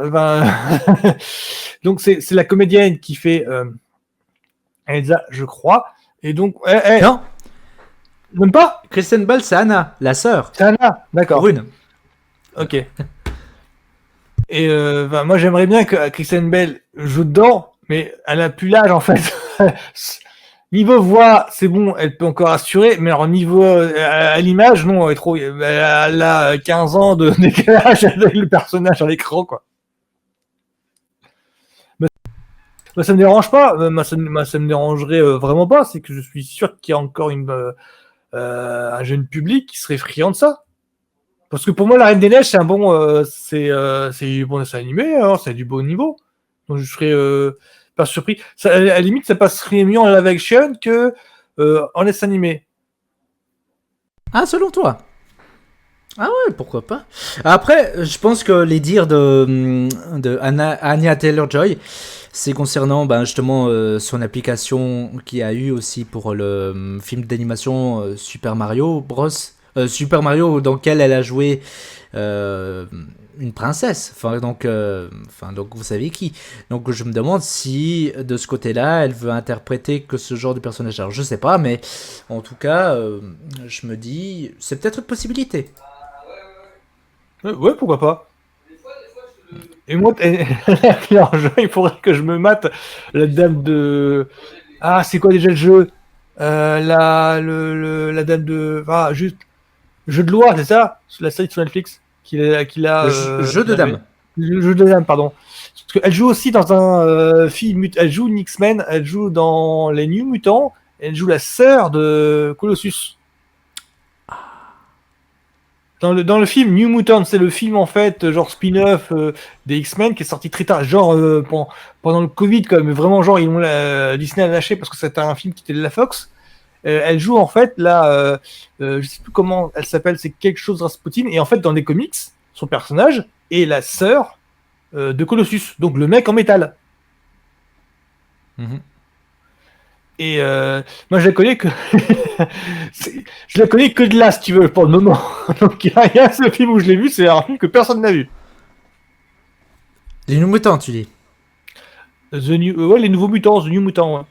Donc, c'est la comédienne qui fait Elsa, je crois. Et donc. Non, même pas. Kristen Bell, c'est Anna, la sœur. C'est Anna, d'accord. Brune. Ok. Et moi, j'aimerais bien que Kristen Bell joue dedans, mais elle a plus l'âge en fait. Niveau voix, c'est bon, elle peut encore assurer, mais alors niveau à l'image, non, elle est trop. Elle a 15 ans de décalage avec le personnage à l'écran, quoi. Moi, ça me dérange pas. Moi, ça me dérangerait vraiment pas. C'est que je suis sûr qu'il y a encore un jeune public qui serait friand de ça. Parce que pour moi, La Reine des Neiges, c'est un bon, c'est du bon dessin animé, hein, c'est du beau niveau. Donc je serais pas surpris. Ça, à la limite, ça passerait mieux en live action que en dessin animé. Ah, selon toi? Ah ouais, pourquoi pas. Après, je pense que les dires de Anya Taylor-Joy, c'est concernant justement son application qu'il y a eu aussi pour le film d'animation Super Mario Bros. Super Mario dans lequel elle a joué une princesse. Donc vous savez qui. Donc je me demande si de ce côté-là, elle veut interpréter que ce genre de personnage. Alors je sais pas, mais en tout cas, je me dis, c'est peut-être une possibilité. Ouais, pourquoi pas. Et moi, il faudrait que je me mate la dame de. Ah, c'est quoi déjà le jeu la dame de. Ah, juste. Jeu de loi, c'est ça? La série sur Netflix qu'il a Jeu de dame. Le jeu de dame, pardon. Parce qu'elle joue aussi dans un film. Elle joue une X-Men, elle joue dans les New Mutants, elle joue la sœur de Colossus. Dans le film New Mutants, c'est le film en fait, genre spin-off des X-Men qui est sorti très tard, genre pendant le Covid, quand même. Vraiment, genre, Disney a lâché parce que c'était un film qui était de la Fox. Elle joue en fait là, je sais plus comment elle s'appelle, c'est quelque chose Rasputin, et en fait dans les comics, son personnage est la sœur de Colossus, donc le mec en métal. Mm-hmm. Et moi je la connais que je la connais que de là si tu veux pour le moment. Donc il y a ce film où je l'ai vu, c'est un film que personne n'a vu. Les New Mutants, tu dis? Ouais, les nouveaux mutants, The New Mutants. Ouais.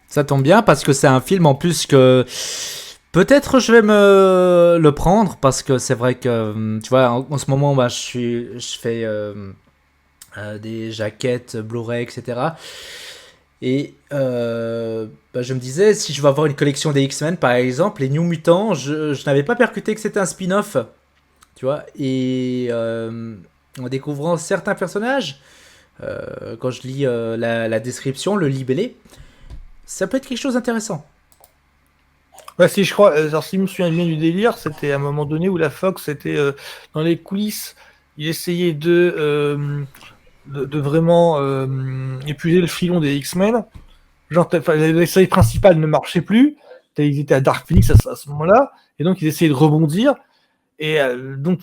Ça tombe bien parce que c'est un film en plus que peut-être je vais me le prendre parce que c'est vrai que tu vois en ce moment je fais des jaquettes Blu-ray, etc. Et je me disais si je vais avoir une collection des X-Men par exemple, les New Mutants, je n'avais pas percuté que c'était un spin-off, tu vois, et en découvrant certains personnages, quand je lis la description, le libellé, ça peut être quelque chose d'intéressant. Ouais, si je crois, alors si je me souviens bien du délire, c'était à un moment donné où la Fox était dans les coulisses, il essayait de vraiment épuiser le filon des X-Men. Genre, la série principale ne marchait plus, ils étaient à Dark Phoenix à ce moment-là, et donc ils essayaient de rebondir, et donc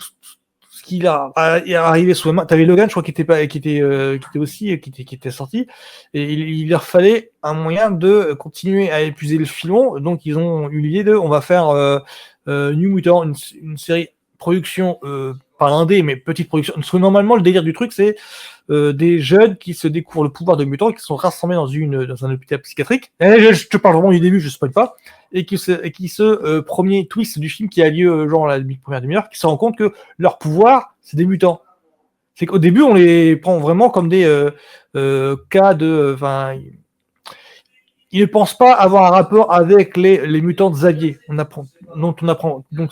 ce qu'il est arrivé sous la main, t'avais Logan, je crois, qui était aussi, qui était sorti, et il leur fallait un moyen de continuer à épuiser le filon, donc ils ont eu l'idée de, on va faire New Mutant, une série production, pas indé, mais petite production, parce que normalement le délire du truc c'est des jeunes qui se découvrent le pouvoir de mutants et qui sont rassemblés dans un hôpital psychiatrique. Et je te parle vraiment du début, je ne spoil pas. Premier twist du film qui a lieu genre la première demi-heure, qui se rend compte que leur pouvoir, c'est des mutants. C'est qu'au début, on les prend vraiment comme des cas de... Enfin, ils ne pensent pas avoir un rapport avec les mutants de Xavier, dont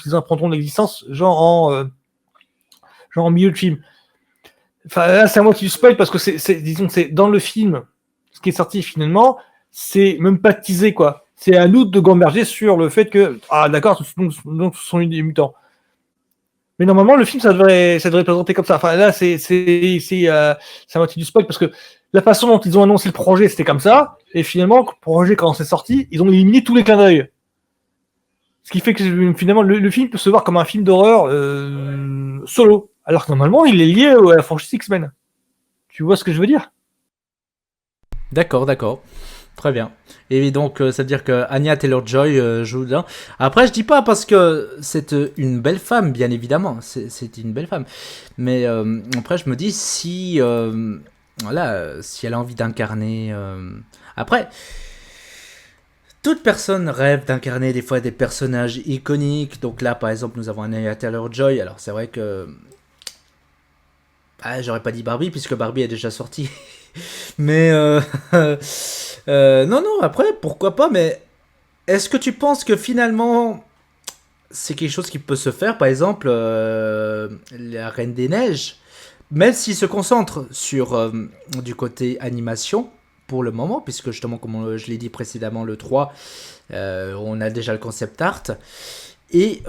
ils apprendront l'existence, genre en milieu de film. Enfin, là, c'est à moi qui spoil parce que disons, c'est dans le film, ce qui est sorti finalement, c'est même pas teasé, quoi. C'est à nous de gamberger sur le fait que, ah, d'accord, donc ce sont des mutants. Mais normalement, le film, ça devrait présenter comme ça. Enfin, là, c'est à moitié du spoil parce que la façon dont ils ont annoncé le projet, c'était comme ça. Et finalement, le projet, quand c'est sorti, ils ont éliminé tous les clins d'œil. Ce qui fait que finalement, le film peut se voir comme un film d'horreur solo. Alors que normalement, il est lié à la franchise X-Men. Tu vois ce que je veux dire? D'accord, d'accord. Très bien. Et donc, ça veut dire que Anya Taylor-Joy joue dedans. Après, je dis pas parce que c'est une belle femme, bien évidemment. C'est une belle femme. Mais après, je me dis si, voilà, si elle a envie d'incarner. Après, toute personne rêve d'incarner des fois des personnages iconiques. Donc là, par exemple, nous avons Anya Taylor-Joy. Alors, c'est vrai que. Ah, j'aurais pas dit Barbie, puisque Barbie est déjà sortie. Mais non, non, après, pourquoi pas, mais est-ce que tu penses que finalement c'est quelque chose qui peut se faire, par exemple, la Reine des Neiges, même s'il se concentre sur du côté animation pour le moment, puisque justement, comme je l'ai dit précédemment, le 3, on a déjà le concept art, et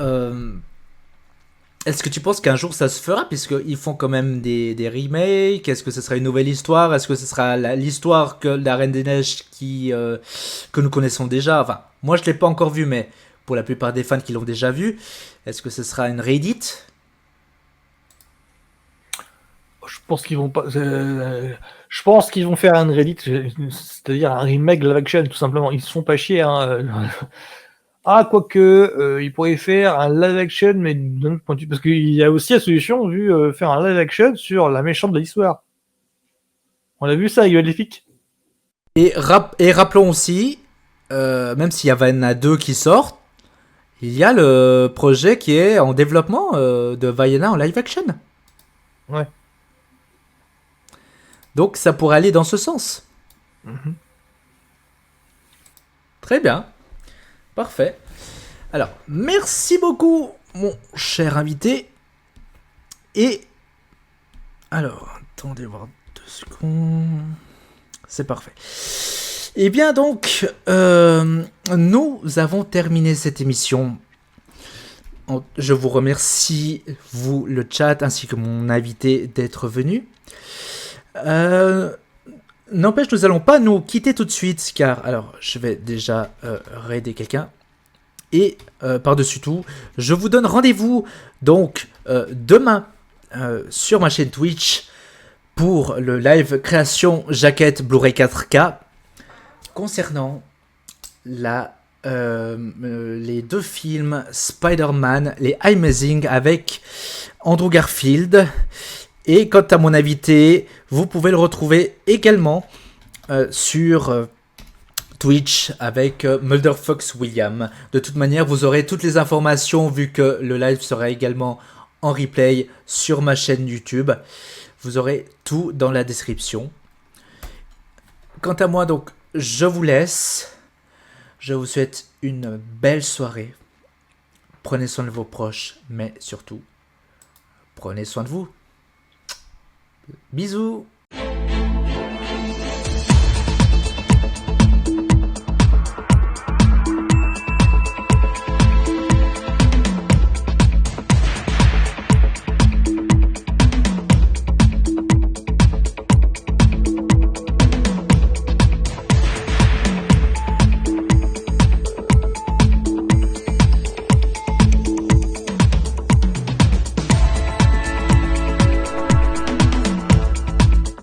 est-ce que tu penses qu'un jour ça se fera, puisqu'ils font quand même des remakes? Est-ce que ce sera une nouvelle histoire? Est-ce que ce sera l'histoire que la Reine des Neiges que nous connaissons déjà? Enfin, moi je ne l'ai pas encore vu, mais pour la plupart des fans qui l'ont déjà vu, est-ce que ce sera une réédite? Je pense qu'ils vont pas. Je pense qu'ils vont faire un Reddit, c'est-à-dire un remake live action, tout simplement. Ils se font pas chier. Hein. Ah, quoique, ils pourraient faire un live action, mais d'un autre point de vue. Parce qu'il y a aussi la solution, vu faire un live action sur la méchante de l'histoire. On a vu ça, Maléfique. Et rappelons aussi, même s'il y en a deux qui sortent, il y a le projet qui est en développement de Vaiana en live action. Ouais. Donc ça pourrait aller dans ce sens. Mhm. Très bien. Parfait. Alors, merci beaucoup, mon cher invité. Et. Alors, attendez voir 2 secondes. C'est parfait. Et bien donc, nous avons terminé cette émission. Je vous remercie, vous, le chat, ainsi que mon invité, d'être venu. N'empêche, nous n'allons pas nous quitter tout de suite, car, alors, je vais déjà raider quelqu'un. Et par-dessus tout, je vous donne rendez-vous donc demain sur ma chaîne Twitch pour le live création jaquette Blu-ray 4K concernant les deux films Spider-Man, les Amazing avec Andrew Garfield. Et quant à mon invité, vous pouvez le retrouver également sur Twitch avec Mulder Fox William. De toute manière, vous aurez toutes les informations vu que le live sera également en replay sur ma chaîne YouTube. Vous aurez tout dans la description. Quant à moi, donc, je vous laisse. Je vous souhaite une belle soirée. Prenez soin de vos proches, mais surtout, prenez soin de vous. Bisous.